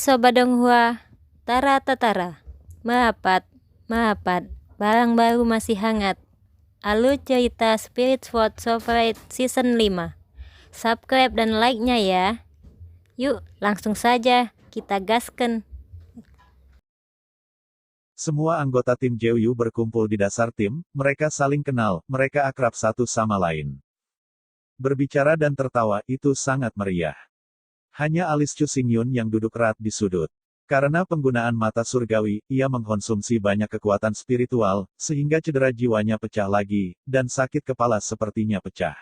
Sobat Donghua, Tara Tatara, Merapat, Merapat, barang baru masih hangat. Alur cerita Spirit Sword Soulflight Season 5. Subscribe dan like-nya ya. Yuk, langsung saja kita gasken. Semua anggota tim Jeoyu berkumpul di dasar tim, mereka saling kenal, mereka akrab satu sama lain. Berbicara dan tertawa, itu sangat meriah. Hanya alis Chu Xingyun yang duduk rat di sudut. Karena penggunaan mata surgawi, ia mengkonsumsi banyak kekuatan spiritual, sehingga cedera jiwanya pecah lagi, dan sakit kepala sepertinya pecah.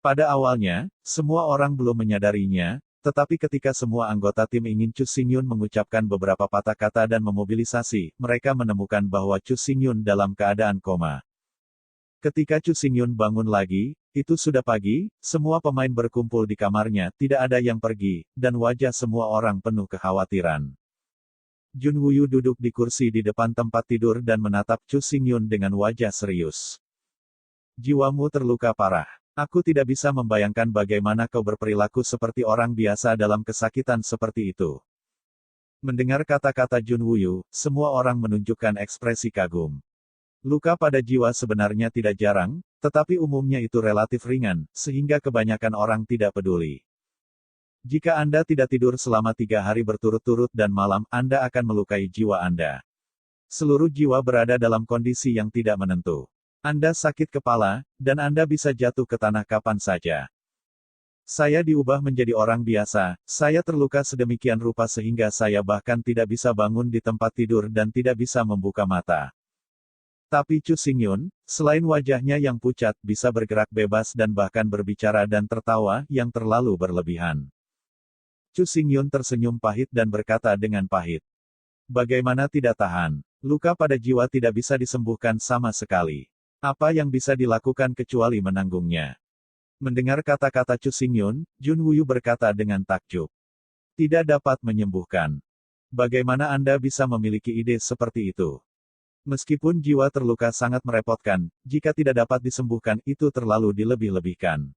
Pada awalnya, semua orang belum menyadarinya, tetapi ketika semua anggota tim ingin Chu Xingyun mengucapkan beberapa patah kata dan memobilisasi, mereka menemukan bahwa Chu Xingyun dalam keadaan koma. Ketika Chu Xingyun bangun lagi, itu sudah pagi, semua pemain berkumpul di kamarnya, tidak ada yang pergi, dan wajah semua orang penuh kekhawatiran. Jun Wuyu duduk di kursi di depan tempat tidur dan menatap Chu Xingyun dengan wajah serius. Jiwamu terluka parah. Aku tidak bisa membayangkan bagaimana kau berperilaku seperti orang biasa dalam kesakitan seperti itu. Mendengar kata-kata Jun Wuyu, semua orang menunjukkan ekspresi kagum. Luka pada jiwa sebenarnya tidak jarang, tetapi umumnya itu relatif ringan, sehingga kebanyakan orang tidak peduli. Jika Anda tidak tidur selama 3 hari berturut-turut dan malam, Anda akan melukai jiwa Anda. Seluruh jiwa berada dalam kondisi yang tidak menentu. Anda sakit kepala, dan Anda bisa jatuh ke tanah kapan saja. Saya diubah menjadi orang biasa, saya terluka sedemikian rupa sehingga saya bahkan tidak bisa bangun di tempat tidur dan tidak bisa membuka mata. Tapi Chu Xingyun, selain wajahnya yang pucat, bisa bergerak bebas dan bahkan berbicara dan tertawa, yang terlalu berlebihan. Chu Xingyun tersenyum pahit dan berkata dengan pahit. Bagaimana tidak tahan? Luka pada jiwa tidak bisa disembuhkan sama sekali. Apa yang bisa dilakukan kecuali menanggungnya? Mendengar kata-kata Chu Xingyun, Jun Wuyu berkata dengan takjub. Tidak dapat menyembuhkan. Bagaimana Anda bisa memiliki ide seperti itu? Meskipun jiwa terluka sangat merepotkan, jika tidak dapat disembuhkan, itu terlalu dilebih-lebihkan.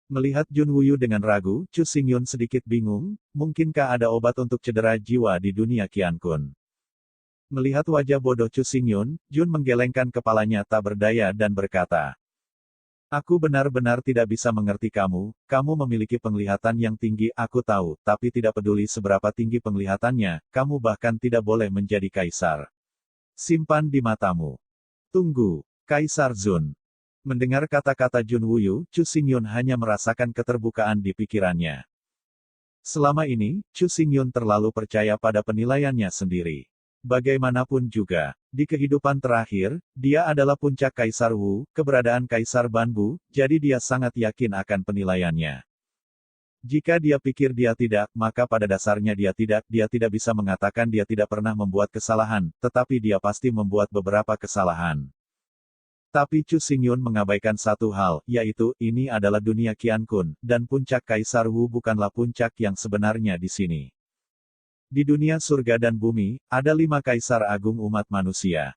Melihat Jun Wuyu dengan ragu, Chu Xingyun sedikit bingung, mungkinkah ada obat untuk cedera jiwa di dunia Qiankun? Melihat wajah bodoh Chu Xingyun, Jun menggelengkan kepalanya tak berdaya dan berkata, aku benar-benar tidak bisa mengerti kamu memiliki penglihatan yang tinggi, aku tahu, tapi tidak peduli seberapa tinggi penglihatannya, kamu bahkan tidak boleh menjadi kaisar. Simpan di matamu. Tunggu, Kaisar Zun. Mendengar kata-kata Jun Wuyu, Chu Xingyun hanya merasakan keterbukaan di pikirannya. Selama ini, Chu Xingyun terlalu percaya pada penilaiannya sendiri. Bagaimanapun juga, di kehidupan terakhir, dia adalah puncak Kaisar Wu, keberadaan Kaisar Banbu, jadi dia sangat yakin akan penilaiannya. Jika dia pikir dia tidak, maka pada dasarnya dia tidak bisa mengatakan dia tidak pernah membuat kesalahan, tetapi dia pasti membuat beberapa kesalahan. Tapi Chu Xingyun mengabaikan satu hal, yaitu, ini adalah dunia Qiankun, dan puncak Kaisar Wu bukanlah puncak yang sebenarnya di sini. Di dunia surga dan bumi, ada 5 kaisar agung umat manusia.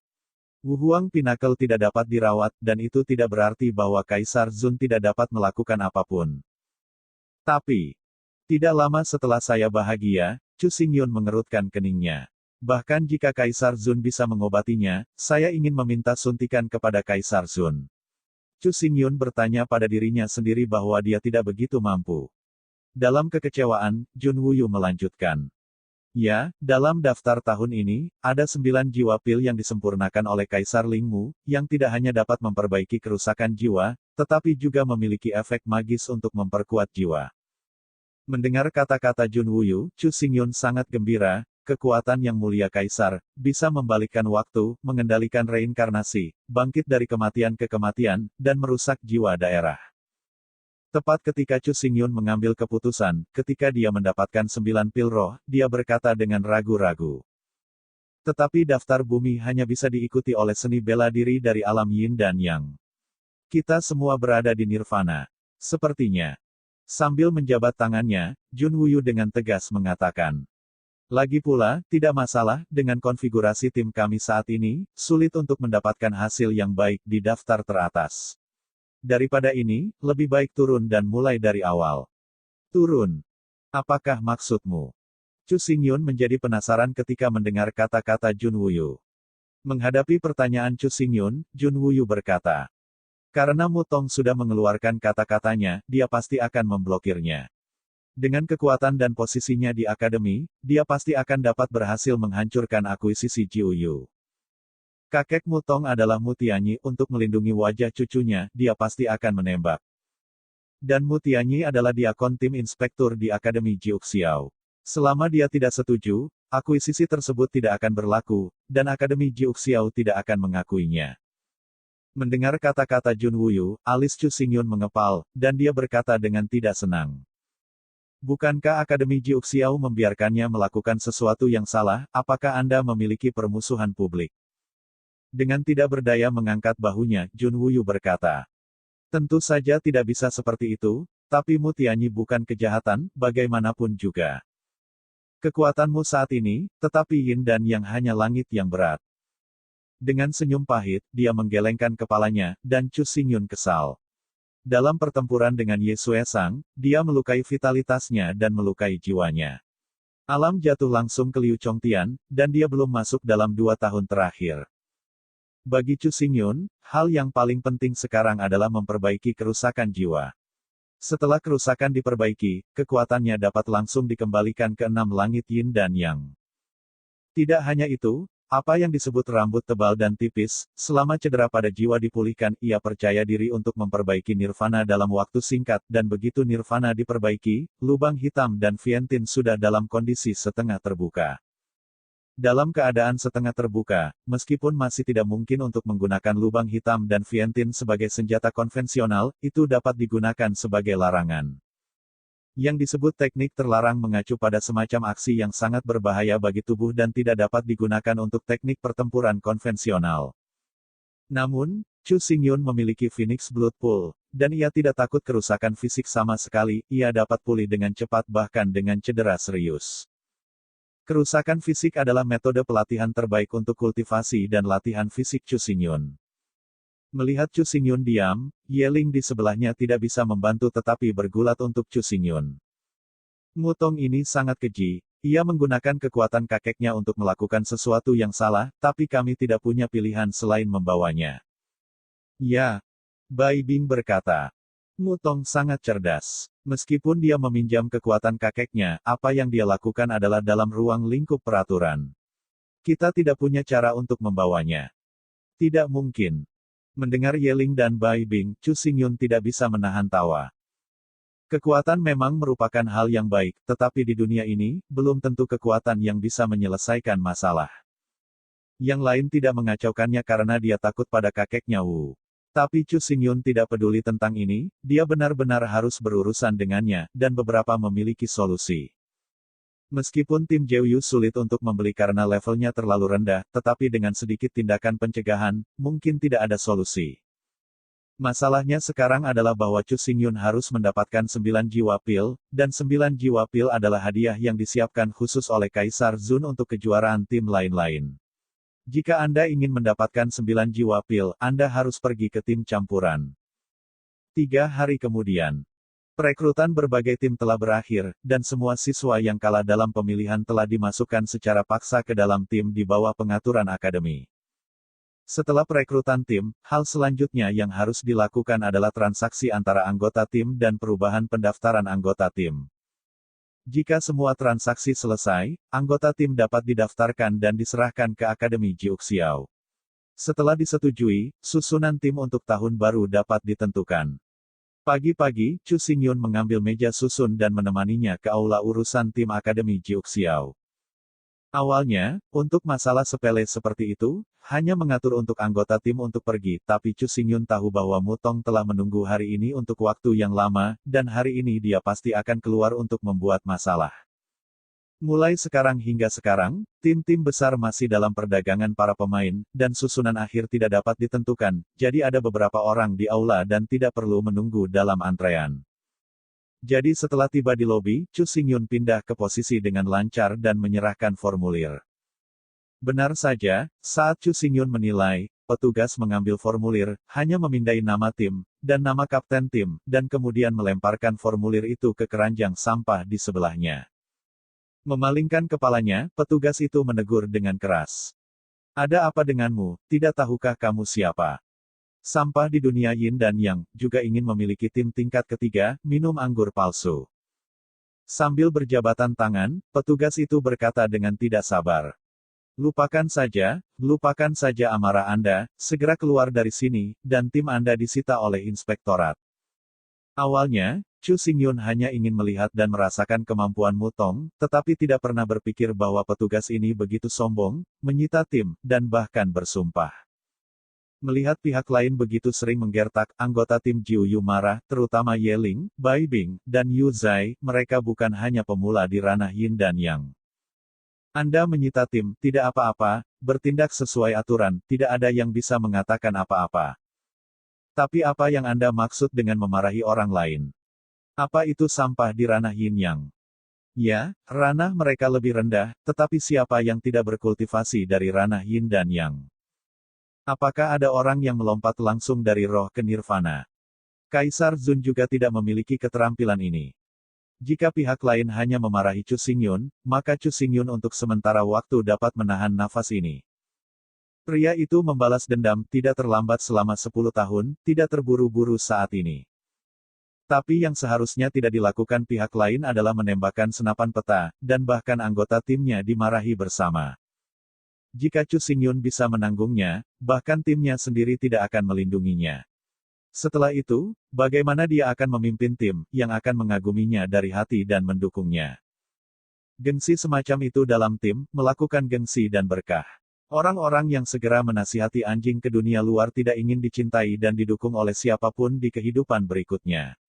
Wu Huang Pinnacle tidak dapat dirawat, dan itu tidak berarti bahwa Kaisar Zun tidak dapat melakukan apapun. Tapi, tidak lama setelah saya bahagia, Chu Xingyun mengerutkan keningnya. Bahkan jika Kaisar Zun bisa mengobatinya, saya ingin meminta suntikan kepada Kaisar Zun. Chu Xingyun bertanya pada dirinya sendiri bahwa dia tidak begitu mampu. Dalam kekecewaan, Jun Wuyu melanjutkan. Ya, dalam daftar tahun ini, ada 9 jiwa pil yang disempurnakan oleh Kaisar Lingmu, yang tidak hanya dapat memperbaiki kerusakan jiwa, tetapi juga memiliki efek magis untuk memperkuat jiwa. Mendengar kata-kata Jun Wuyu, Chu Xingyun sangat gembira, kekuatan yang mulia Kaisar, bisa membalikkan waktu, mengendalikan reinkarnasi, bangkit dari kematian ke kematian, dan merusak jiwa daerah. Tepat ketika Chu Xingyun mengambil keputusan, ketika dia mendapatkan 9 pil roh, dia berkata dengan ragu-ragu. Tetapi daftar bumi hanya bisa diikuti oleh seni bela diri dari alam yin dan yang. Kita semua berada di nirvana. Sepertinya. Sambil menjabat tangannya, Jun Wuyu dengan tegas mengatakan. Lagi pula, tidak masalah, dengan konfigurasi tim kami saat ini, sulit untuk mendapatkan hasil yang baik di daftar teratas. Daripada ini, lebih baik turun dan mulai dari awal. Turun. Apakah maksudmu? Chu Xingyun menjadi penasaran ketika mendengar kata-kata Jun Wuyu. Menghadapi pertanyaan Chu Xingyun, Jun Wuyu berkata, karena Mutong sudah mengeluarkan kata-katanya, dia pasti akan memblokirnya. Dengan kekuatan dan posisinya di akademi, dia pasti akan dapat berhasil menghancurkan akuisisi Jiuyu. Kakek Mutong adalah Mutianyi untuk melindungi wajah cucunya, dia pasti akan menembak. Dan Mutianyi adalah diakon tim inspektur di Akademi Jiuxiao. Selama dia tidak setuju, akuisisi tersebut tidak akan berlaku, dan Akademi Jiuxiao tidak akan mengakuinya. Mendengar kata-kata Jun Wuyu, alis Chu Xingyun mengepal, dan dia berkata dengan tidak senang. Bukankah Akademi Jiuxiao membiarkannya melakukan sesuatu yang salah? Apakah Anda memiliki permusuhan publik? Dengan tidak berdaya mengangkat bahunya, Jun Wuyu berkata. Tentu saja tidak bisa seperti itu, tapi Mutianyi bukan kejahatan, bagaimanapun juga. Kekuatanmu saat ini, tetapi yin dan yang hanya langit yang berat. Dengan senyum pahit, dia menggelengkan kepalanya, dan Chu Xingyun kesal. Dalam pertempuran dengan Ye Xuesang, dia melukai vitalitasnya dan melukai jiwanya. Alam jatuh langsung ke Liu Chongtian, dan dia belum masuk dalam 2 tahun terakhir. Bagi Chu Xingyun, hal yang paling penting sekarang adalah memperbaiki kerusakan jiwa. Setelah kerusakan diperbaiki, kekuatannya dapat langsung dikembalikan ke 6 langit yin dan yang. Tidak hanya itu, apa yang disebut rambut tebal dan tipis, selama cedera pada jiwa dipulihkan, ia percaya diri untuk memperbaiki nirvana dalam waktu singkat, dan begitu nirvana diperbaiki, lubang hitam dan Vientiane sudah dalam kondisi setengah terbuka. Dalam keadaan setengah terbuka, meskipun masih tidak mungkin untuk menggunakan lubang hitam dan Vientiane sebagai senjata konvensional, itu dapat digunakan sebagai larangan. Yang disebut teknik terlarang mengacu pada semacam aksi yang sangat berbahaya bagi tubuh dan tidak dapat digunakan untuk teknik pertempuran konvensional. Namun, Chu Xingyun memiliki Phoenix Blood Pool, dan ia tidak takut kerusakan fisik sama sekali, ia dapat pulih dengan cepat bahkan dengan cedera serius. Kerusakan fisik adalah metode pelatihan terbaik untuk kultivasi dan latihan fisik Chu Xingyun. Melihat Chu Xingyun diam, Ye Ling di sebelahnya tidak bisa membantu tetapi bergulat untuk Chu Xingyun. Mutong ini sangat keji, ia menggunakan kekuatan kakeknya untuk melakukan sesuatu yang salah, tapi kami tidak punya pilihan selain membawanya. Ya, Bai Bing berkata. Mutong sangat cerdas. Meskipun dia meminjam kekuatan kakeknya, apa yang dia lakukan adalah dalam ruang lingkup peraturan. Kita tidak punya cara untuk membawanya. Tidak mungkin. Mendengar Ye Ling dan Bai Bing, Chu Xingyun tidak bisa menahan tawa. Kekuatan memang merupakan hal yang baik, tetapi di dunia ini, belum tentu kekuatan yang bisa menyelesaikan masalah. Yang lain tidak mengacaukannya karena dia takut pada kakeknya Wu. Tapi Chu Xingyun tidak peduli tentang ini, dia benar-benar harus berurusan dengannya, dan beberapa memiliki solusi. Meskipun tim Jiuyu sulit untuk membeli karena levelnya terlalu rendah, tetapi dengan sedikit tindakan pencegahan, mungkin tidak ada solusi. Masalahnya sekarang adalah bahwa Chu Xingyun harus mendapatkan 9 jiwa pil, dan 9 jiwa pil adalah hadiah yang disiapkan khusus oleh Kaisar Zun untuk kejuaraan tim lain-lain. Jika Anda ingin mendapatkan 9 jiwa pil, Anda harus pergi ke tim campuran. 3 hari kemudian. Perekrutan berbagai tim telah berakhir, dan semua siswa yang kalah dalam pemilihan telah dimasukkan secara paksa ke dalam tim di bawah pengaturan akademi. Setelah perekrutan tim, hal selanjutnya yang harus dilakukan adalah transaksi antara anggota tim dan perubahan pendaftaran anggota tim. Jika semua transaksi selesai, anggota tim dapat didaftarkan dan diserahkan ke Akademi Jiuxiao. Setelah disetujui, susunan tim untuk tahun baru dapat ditentukan. Pagi-pagi, Chu Xingyun mengambil meja susun dan menemaninya ke aula urusan tim Akademi Jiuxiao. Awalnya, untuk masalah sepele seperti itu, hanya mengatur untuk anggota tim untuk pergi, tapi Chu Xingyun tahu bahwa Mutong telah menunggu hari ini untuk waktu yang lama, dan hari ini dia pasti akan keluar untuk membuat masalah. Mulai sekarang hingga sekarang, tim-tim besar masih dalam perdagangan para pemain, dan susunan akhir tidak dapat ditentukan, jadi ada beberapa orang di aula dan tidak perlu menunggu dalam antrean. Jadi setelah tiba di lobi, Chu Xingyun pindah ke posisi dengan lancar dan menyerahkan formulir. Benar saja, saat Chu Xingyun menilai, petugas mengambil formulir, hanya memindai nama tim, dan nama kapten tim, dan kemudian melemparkan formulir itu ke keranjang sampah di sebelahnya. Memalingkan kepalanya, petugas itu menegur dengan keras. Ada apa denganmu, tidak tahukah kamu siapa? Sampah di dunia yin dan yang, juga ingin memiliki tim tingkat ketiga, minum anggur palsu. Sambil berjabatan tangan, petugas itu berkata dengan tidak sabar. Lupakan saja amarah Anda, segera keluar dari sini, dan tim Anda disita oleh inspektorat. Awalnya, Chu Xingyun hanya ingin melihat dan merasakan kemampuan Mutong, tetapi tidak pernah berpikir bahwa petugas ini begitu sombong, menyita tim, dan bahkan bersumpah. Melihat pihak lain begitu sering menggertak, anggota tim Jiu Yu marah, terutama Ye Ling, Bai Bing, dan Yu Zai, mereka bukan hanya pemula di ranah yin dan yang. Anda menyita tim, tidak apa-apa, bertindak sesuai aturan, tidak ada yang bisa mengatakan apa-apa. Tapi apa yang Anda maksud dengan memarahi orang lain? Apa itu sampah di ranah yin yang? Ya, ranah mereka lebih rendah, tetapi siapa yang tidak berkultivasi dari ranah yin dan yang? Apakah ada orang yang melompat langsung dari roh ke nirvana? Kaisar Zun juga tidak memiliki keterampilan ini. Jika pihak lain hanya memarahi Chu Xingyun, maka Chu Xingyun untuk sementara waktu dapat menahan nafas ini. Pria itu membalas dendam, tidak terlambat selama 10 tahun, tidak terburu-buru saat ini. Tapi yang seharusnya tidak dilakukan pihak lain adalah menembakkan senapan peta, dan bahkan anggota timnya dimarahi bersama. Jika Chu Xingyun bisa menanggungnya, bahkan timnya sendiri tidak akan melindunginya. Setelah itu, bagaimana dia akan memimpin tim, yang akan mengaguminya dari hati dan mendukungnya? Gengsi semacam itu dalam tim, melakukan gengsi dan berkah. Orang-orang yang segera menasihati anjing ke dunia luar tidak ingin dicintai dan didukung oleh siapapun di kehidupan berikutnya.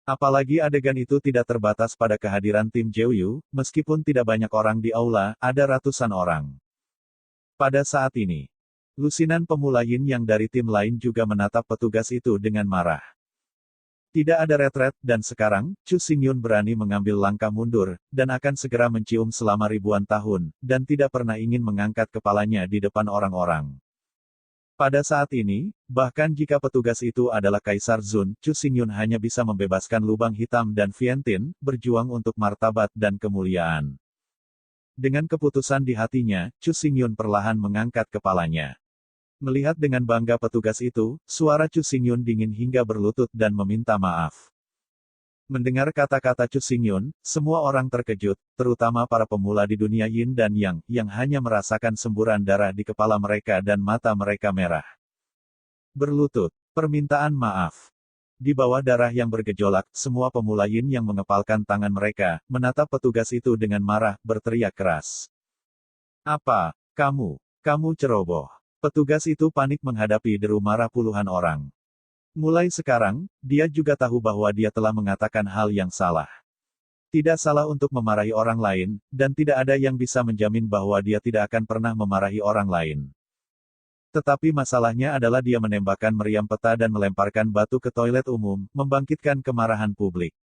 Apalagi adegan itu tidak terbatas pada kehadiran tim Jeoyu, meskipun tidak banyak orang di aula, ada ratusan orang. Pada saat ini, lusinan pemula yin yang dari tim lain juga menatap petugas itu dengan marah. Tidak ada retret, dan sekarang, Chu Xingyun berani mengambil langkah mundur, dan akan segera mencium selama ribuan tahun, dan tidak pernah ingin mengangkat kepalanya di depan orang-orang. Pada saat ini, bahkan jika petugas itu adalah Kaisar Zun, Chu Xingyun hanya bisa membebaskan lubang hitam dan Vientiane, berjuang untuk martabat dan kemuliaan. Dengan keputusan di hatinya, Chu Xingyun perlahan mengangkat kepalanya. Melihat dengan bangga petugas itu, suara Chu Xingyun dingin hingga berlutut dan meminta maaf. Mendengar kata-kata Chu Xingyun, semua orang terkejut, terutama para pemula di dunia yin dan yang hanya merasakan semburan darah di kepala mereka dan mata mereka merah. Berlutut, permintaan maaf. Di bawah darah yang bergejolak, semua pemula yin yang mengepalkan tangan mereka, menatap petugas itu dengan marah, berteriak keras. Apa, kamu ceroboh. Petugas itu panik menghadapi deru marah puluhan orang. Mulai sekarang, dia juga tahu bahwa dia telah mengatakan hal yang salah. Tidak salah untuk memarahi orang lain, dan tidak ada yang bisa menjamin bahwa dia tidak akan pernah memarahi orang lain. Tetapi masalahnya adalah dia menembakkan meriam peta dan melemparkan batu ke toilet umum, membangkitkan kemarahan publik.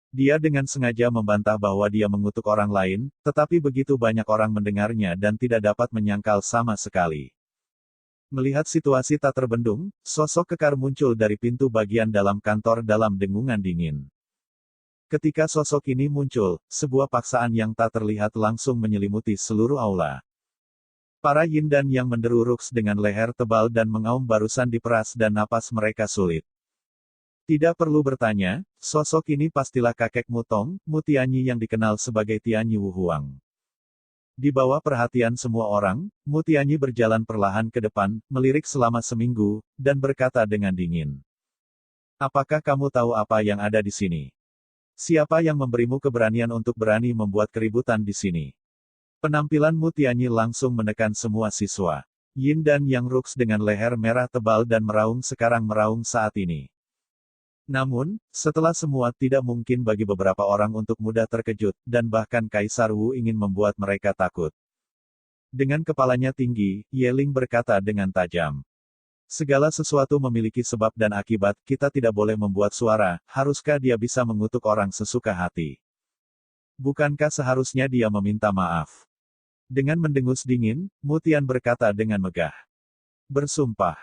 Dia dengan sengaja membantah bahwa dia mengutuk orang lain, tetapi begitu banyak orang mendengarnya dan tidak dapat menyangkal sama sekali. Melihat situasi tak terbendung, sosok kekar muncul dari pintu bagian dalam kantor dalam dengungan dingin. Ketika sosok ini muncul, sebuah paksaan yang tak terlihat langsung menyelimuti seluruh aula. Para yin dan yang menderu Rux dengan leher tebal dan mengaum barusan diperas dan napas mereka sulit. Tidak perlu bertanya, sosok ini pastilah kakek Mutong, Mutianyi yang dikenal sebagai Tianyi Wuhuang. Di bawah perhatian semua orang, Mutianyi berjalan perlahan ke depan, melirik selama seminggu, dan berkata dengan dingin. Apakah kamu tahu apa yang ada di sini? Siapa yang memberimu keberanian untuk berani membuat keributan di sini? Penampilan Mutianyi langsung menekan semua siswa. Yin dan Yang Rux dengan leher merah tebal dan meraung sekarang meraung saat ini. Namun, setelah semua tidak mungkin bagi beberapa orang untuk mudah terkejut, dan bahkan Kaisar Wu ingin membuat mereka takut. Dengan kepalanya tinggi, Ye Ling berkata dengan tajam. Segala sesuatu memiliki sebab dan akibat, kita tidak boleh membuat suara, haruskah dia bisa mengutuk orang sesuka hati? Bukankah seharusnya dia meminta maaf? Dengan mendengus dingin, Mutian berkata dengan megah. Bersumpah.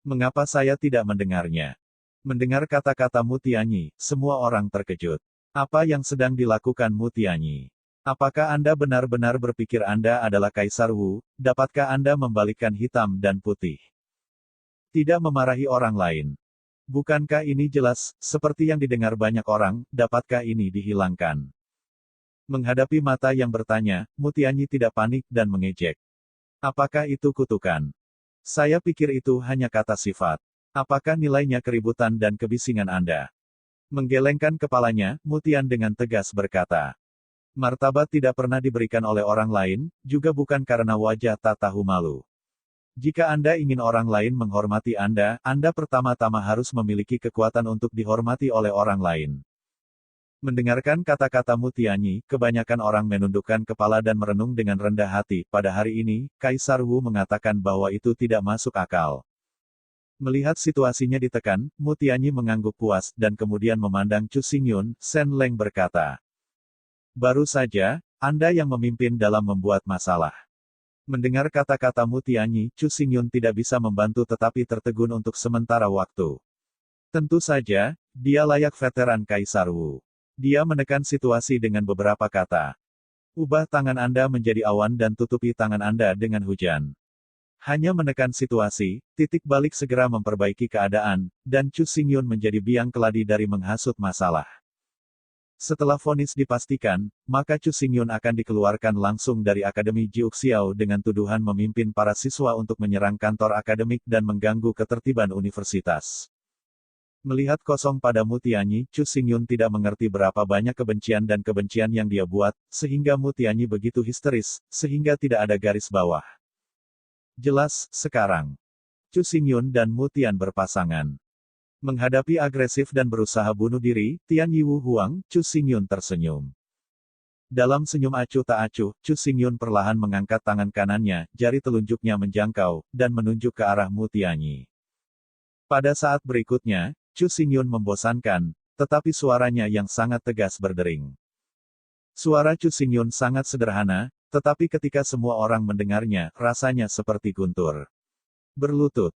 Mengapa saya tidak mendengarnya? Mendengar kata-kata Mutianyi, semua orang terkejut. Apa yang sedang dilakukan Mutianyi? Apakah Anda benar-benar berpikir Anda adalah Kaisar Wu? Dapatkah Anda membalikkan hitam dan putih? Tidak memarahi orang lain. Bukankah ini jelas, seperti yang didengar banyak orang, dapatkah ini dihilangkan? Menghadapi mata yang bertanya, Mutianyi tidak panik dan mengejek. Apakah itu kutukan? Saya pikir itu hanya kata sifat. Apakah nilainya keributan dan kebisingan Anda? Menggelengkan kepalanya, Mutian dengan tegas berkata. Martabat tidak pernah diberikan oleh orang lain, juga bukan karena wajah tak tahu malu. Jika Anda ingin orang lain menghormati Anda pertama-tama harus memiliki kekuatan untuk dihormati oleh orang lain. Mendengarkan kata-kata Mutianyi, kebanyakan orang menundukkan kepala dan merenung dengan rendah hati. Pada hari ini, Kaisar Wu mengatakan bahwa itu tidak masuk akal. Melihat situasinya ditekan, Mutianyi mengangguk puas, dan kemudian memandang Chu Xingyun. Shen Leng berkata, baru saja, Anda yang memimpin dalam membuat masalah. Mendengar kata-kata Mutianyi, Chu Xingyun tidak bisa membantu tetapi tertegun untuk sementara waktu. Tentu saja, dia layak veteran Kaisar Wu. Dia menekan situasi dengan beberapa kata. Ubah tangan Anda menjadi awan dan tutupi tangan Anda dengan hujan. Hanya menekan situasi, titik balik segera memperbaiki keadaan, dan Chu Xingyun menjadi biang keladi dari menghasut masalah. Setelah vonis dipastikan, maka Chu Xingyun akan dikeluarkan langsung dari Akademi Jiuxiao dengan tuduhan memimpin para siswa untuk menyerang kantor akademik dan mengganggu ketertiban universitas. Melihat kosong pada Mutianyi, Chu Xingyun tidak mengerti berapa banyak kebencian dan kebencian yang dia buat, sehingga Mutianyi begitu histeris, sehingga tidak ada garis bawah. Jelas, sekarang. Chu Xingyun dan Mutian berpasangan. Menghadapi agresif dan berusaha bunuh diri, Tian Yiwu Huang, Chu Xingyun tersenyum. Dalam senyum acuh tak acuh, Chu Xingyun perlahan mengangkat tangan kanannya, jari telunjuknya menjangkau, dan menunjuk ke arah Mutianyi. Pada saat berikutnya, Chu Xingyun membosankan, tetapi suaranya yang sangat tegas berdering. Suara Chu Xingyun sangat sederhana, tetapi ketika semua orang mendengarnya, rasanya seperti guntur. Berlutut.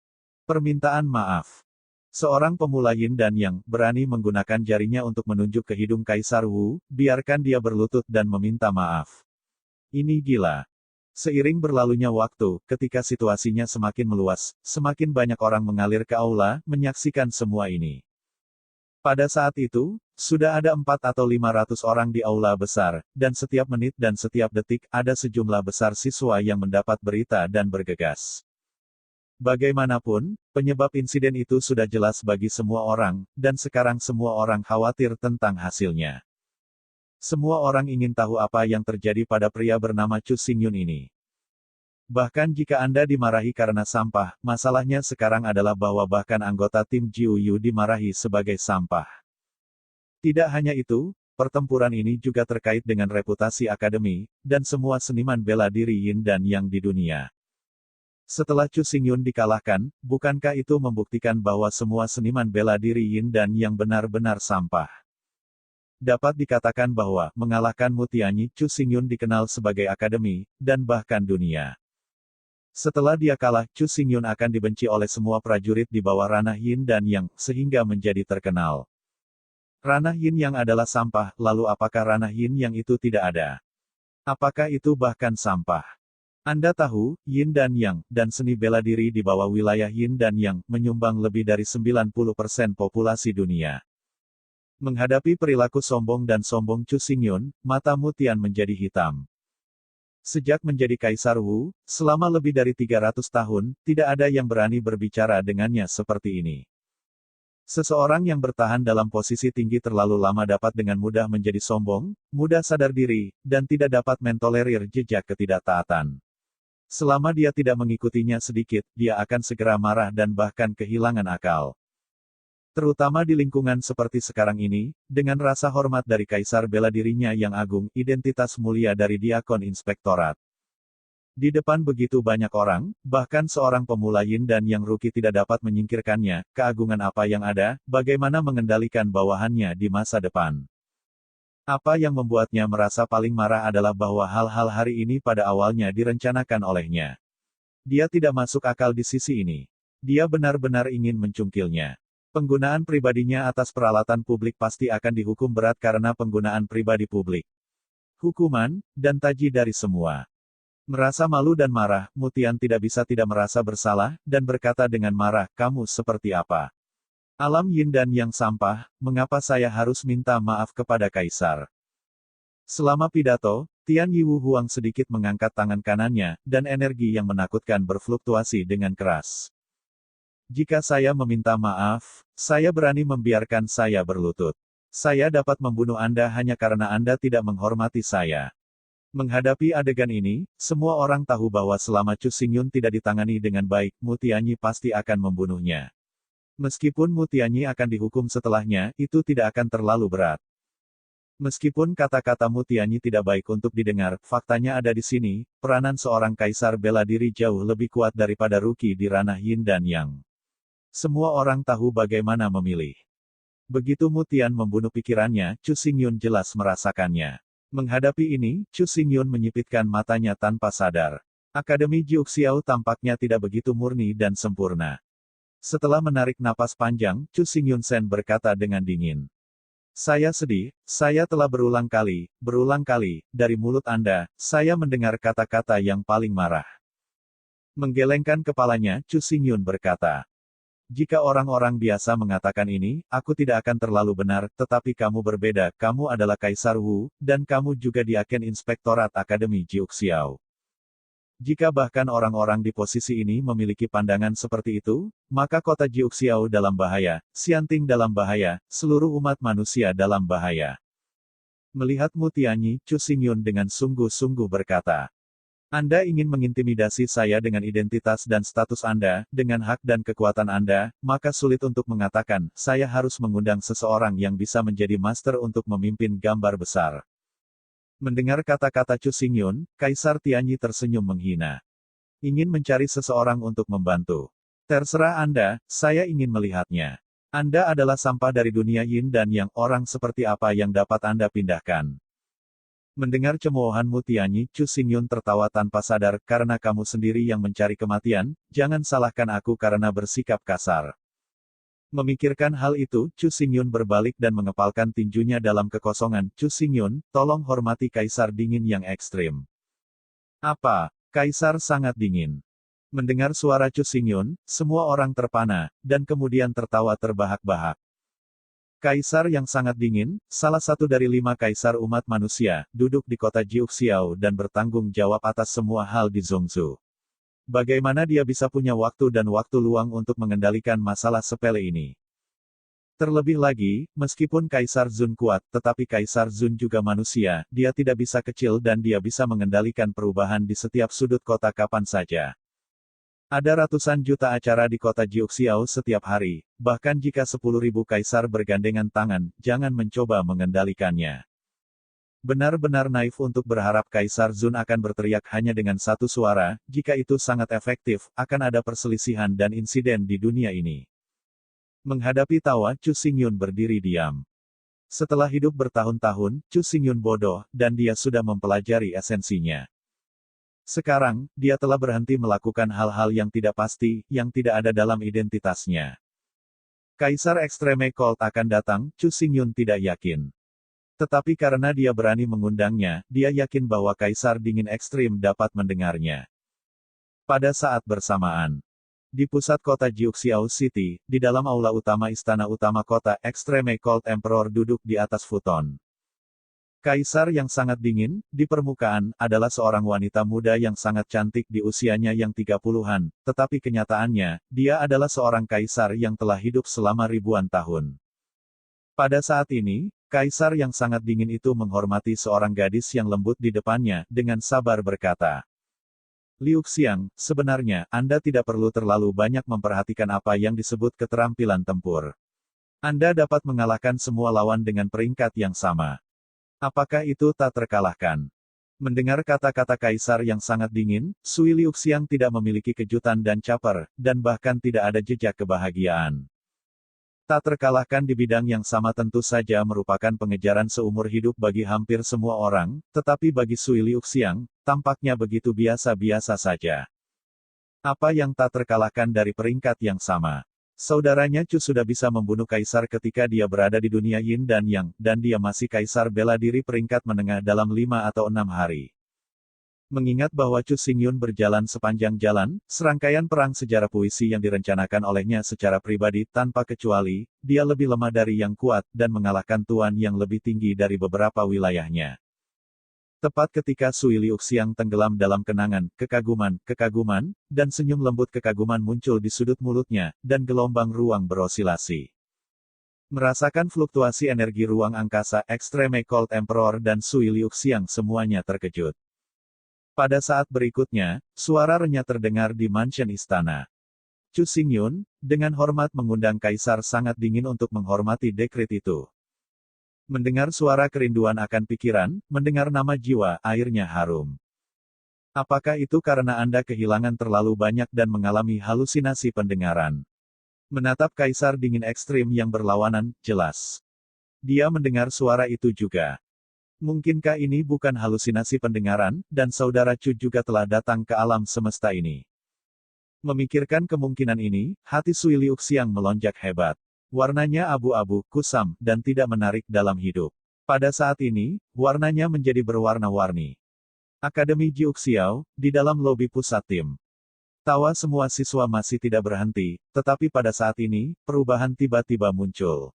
Permintaan maaf. Seorang pemula Yin dan Yang berani menggunakan jarinya untuk menunjuk ke hidung Kaisar Wu, biarkan dia berlutut dan meminta maaf. Ini gila. Seiring berlalunya waktu, ketika situasinya semakin meluas, semakin banyak orang mengalir ke aula, menyaksikan semua ini. Pada saat itu, sudah ada 4 atau 500 orang di aula besar, dan setiap menit dan setiap detik, ada sejumlah besar siswa yang mendapat berita dan bergegas. Bagaimanapun, penyebab insiden itu sudah jelas bagi semua orang, dan sekarang semua orang khawatir tentang hasilnya. Semua orang ingin tahu apa yang terjadi pada pria bernama Chu Xingyun ini. Bahkan jika Anda dimarahi karena sampah, masalahnya sekarang adalah bahwa bahkan anggota tim Jiu Yu dimarahi sebagai sampah. Tidak hanya itu, pertempuran ini juga terkait dengan reputasi akademi, dan semua seniman bela diri Yin dan Yang di dunia. Setelah Chu Xingyun dikalahkan, bukankah itu membuktikan bahwa semua seniman bela diri Yin dan Yang benar-benar sampah? Dapat dikatakan bahwa, mengalahkan Mutianyi, Chu Xingyun dikenal sebagai akademi, dan bahkan dunia. Setelah dia kalah, Chu Xingyun akan dibenci oleh semua prajurit di bawah ranah Yin dan Yang, sehingga menjadi terkenal. Ranah Yin Yang adalah sampah, lalu apakah ranah Yin Yang itu tidak ada? Apakah itu bahkan sampah? Anda tahu, Yin dan Yang, dan seni bela diri di bawah wilayah Yin dan Yang, menyumbang lebih dari 90% populasi dunia. Menghadapi perilaku sombong dan sombong Chu Xingyun, mata Mutian menjadi hitam. Sejak menjadi Kaisar Wu, selama lebih dari 300 tahun, tidak ada yang berani berbicara dengannya seperti ini. Seseorang yang bertahan dalam posisi tinggi terlalu lama dapat dengan mudah menjadi sombong, mudah sadar diri, dan tidak dapat mentolerir jejak ketidaktaatan. Selama dia tidak mengikutinya sedikit, dia akan segera marah dan bahkan kehilangan akal. Terutama di lingkungan seperti sekarang ini, dengan rasa hormat dari kaisar bela dirinya yang agung, identitas mulia dari diakon inspektorat. Di depan begitu banyak orang, bahkan seorang pemula Yin dan Yang Ruki tidak dapat menyingkirkannya, keagungan apa yang ada, bagaimana mengendalikan bawahannya di masa depan. Apa yang membuatnya merasa paling marah adalah bahwa hal-hal hari ini pada awalnya direncanakan olehnya. Dia tidak masuk akal di sisi ini. Dia benar-benar ingin mencungkilnya. Penggunaan pribadinya atas peralatan publik pasti akan dihukum berat karena penggunaan pribadi publik. hukuman, dan taji dari semua. Merasa malu dan marah, Mu Tian tidak bisa tidak merasa bersalah, dan berkata dengan marah, kamu seperti apa? Alam yin dan yang sampah, mengapa saya harus minta maaf kepada Kaisar? Selama pidato, Tian Yiwu Huang sedikit mengangkat tangan kanannya, dan energi yang menakutkan berfluktuasi dengan keras. Jika saya meminta maaf, saya berani membiarkan saya berlutut. Saya dapat membunuh Anda hanya karena Anda tidak menghormati saya. Menghadapi adegan ini, semua orang tahu bahwa selama Chu Xingyun tidak ditangani dengan baik, Mu Tianyi pasti akan membunuhnya. Meskipun Mu Tianyi akan dihukum setelahnya, itu tidak akan terlalu berat. Meskipun kata-kata Mu Tianyi tidak baik untuk didengar, faktanya ada di sini, peranan seorang kaisar bela diri jauh lebih kuat daripada Ruki di ranah yin dan yang. Semua orang tahu bagaimana memilih. Begitu Mu Tian membunuh pikirannya, Chu Xingyun jelas merasakannya. Menghadapi ini, Chu Xingyun menyipitkan matanya tanpa sadar. Akademi Jiuxiao tampaknya tidak begitu murni dan sempurna. Setelah menarik napas panjang, Chu Xingyun Sen berkata dengan dingin. Saya sedih, saya telah berulang kali, dari mulut Anda, saya mendengar kata-kata yang paling marah. Menggelengkan kepalanya, Chu Xingyun berkata. Jika orang-orang biasa mengatakan ini, aku tidak akan terlalu benar, tetapi kamu berbeda, kamu adalah Kaisar Wu, dan kamu juga di Aken Inspektorat Akademi Jiuxiao. Jika bahkan orang-orang di posisi ini memiliki pandangan seperti itu, maka kota Jiuxiao dalam bahaya, Xianting dalam bahaya, seluruh umat manusia dalam bahaya. Melihat Mu Tianyi, Chu Xingyun dengan sungguh-sungguh berkata. Anda ingin mengintimidasi saya dengan identitas dan status Anda, dengan hak dan kekuatan Anda, maka sulit untuk mengatakan, saya harus mengundang seseorang yang bisa menjadi master untuk memimpin gambar besar. Mendengar kata-kata Chu Xingyun, Kaisar Tianyi tersenyum menghina. Ingin mencari seseorang untuk membantu. Terserah Anda, saya ingin melihatnya. Anda adalah sampah dari dunia yin dan yang orang seperti apa yang dapat Anda pindahkan. Mendengar cemoohan Mu Tianyi, Chu Xingyun tertawa tanpa sadar, karena kamu sendiri yang mencari kematian, jangan salahkan aku karena bersikap kasar. Memikirkan hal itu, Chu Xingyun berbalik dan mengepalkan tinjunya dalam kekosongan. Chu Xingyun, tolong hormati Kaisar dingin yang ekstrim. Apa? Kaisar sangat dingin. Mendengar suara Chu Xingyun, semua orang terpana, dan kemudian tertawa terbahak-bahak. Kaisar yang sangat dingin, salah satu dari 5 kaisar umat manusia, duduk di kota Jiuxiao dan bertanggung jawab atas semua hal di Zhongzhou. Bagaimana dia bisa punya waktu dan waktu luang untuk mengendalikan masalah sepele ini? Terlebih lagi, meskipun Kaisar Zun kuat, tetapi Kaisar Zun juga manusia, dia tidak bisa kecil dan dia bisa mengendalikan perubahan di setiap sudut kota kapan saja. Ada ratusan juta acara di kota Jiuxiao setiap hari, bahkan jika 10.000 kaisar bergandengan tangan, jangan mencoba mengendalikannya. Benar-benar naif untuk berharap Kaisar Zun akan berteriak hanya dengan satu suara, jika itu sangat efektif, akan ada perselisihan dan insiden di dunia ini. Menghadapi tawa, Chu Xingyun berdiri diam. Setelah hidup bertahun-tahun, Chu Xingyun bodoh, dan dia sudah mempelajari esensinya. Sekarang, dia telah berhenti melakukan hal-hal yang tidak pasti, yang tidak ada dalam identitasnya. Kaisar Extreme Cold akan datang, Chu Xingyun tidak yakin. Tetapi karena dia berani mengundangnya, dia yakin bahwa Kaisar Dingin Ekstrim dapat mendengarnya. Pada saat bersamaan, di pusat kota Jiuxiao City, di dalam aula utama istana utama kota, Extreme Cold Emperor duduk di atas futon. Kaisar yang sangat dingin, di permukaan, adalah seorang wanita muda yang sangat cantik di usianya yang 30-an, tetapi kenyataannya, dia adalah seorang kaisar yang telah hidup selama ribuan tahun. Pada saat ini, kaisar yang sangat dingin itu menghormati seorang gadis yang lembut di depannya, dengan sabar berkata, Liu Xiang, sebenarnya, Anda tidak perlu terlalu banyak memperhatikan apa yang disebut keterampilan tempur. Anda dapat mengalahkan semua lawan dengan peringkat yang sama. Apakah itu tak terkalahkan? Mendengar kata-kata kaisar yang sangat dingin, Sui Liu Xiang tidak memiliki kejutan dan caper, dan bahkan tidak ada jejak kebahagiaan. Tak terkalahkan di bidang yang sama tentu saja merupakan pengejaran seumur hidup bagi hampir semua orang, tetapi bagi Sui Liu Xiang, tampaknya begitu biasa-biasa saja. Apa yang tak terkalahkan dari peringkat yang sama? Saudaranya Chu sudah bisa membunuh kaisar ketika dia berada di dunia Yin dan Yang, dan dia masih kaisar bela diri peringkat menengah dalam 5 atau 6 hari. Mengingat bahwa Chu Xingyun berjalan sepanjang jalan, serangkaian perang sejarah puisi yang direncanakan olehnya secara pribadi tanpa kecuali, dia lebih lemah dari yang kuat, dan mengalahkan tuan yang lebih tinggi dari beberapa wilayahnya. Tepat ketika Sui Liuxiang tenggelam dalam kenangan, kekaguman, dan senyum lembut kekaguman muncul di sudut mulutnya, dan gelombang ruang berosilasi. Merasakan fluktuasi energi ruang angkasa, Extreme Cold Emperor dan Sui Liuxiang semuanya terkejut. Pada saat berikutnya, suara renyah terdengar di mansion istana. Chu Xingyun, dengan hormat mengundang kaisar sangat dingin untuk menghormati dekret itu. Mendengar suara kerinduan akan pikiran, mendengar nama jiwa, airnya harum. Apakah itu karena Anda kehilangan terlalu banyak dan mengalami halusinasi pendengaran? Menatap kaisar dingin ekstrim yang berlawanan, jelas. Dia mendengar suara itu juga. Mungkinkah ini bukan halusinasi pendengaran, dan saudara Chu juga telah datang ke alam semesta ini? Memikirkan kemungkinan ini, hati Sui Liuxiang melonjak hebat. Warnanya abu-abu, kusam, dan tidak menarik dalam hidup. Pada saat ini, warnanya menjadi berwarna-warni. Akademi Jiuxiao, di dalam lobi pusat tim. Tawa semua siswa masih tidak berhenti, tetapi pada saat ini, perubahan tiba-tiba muncul.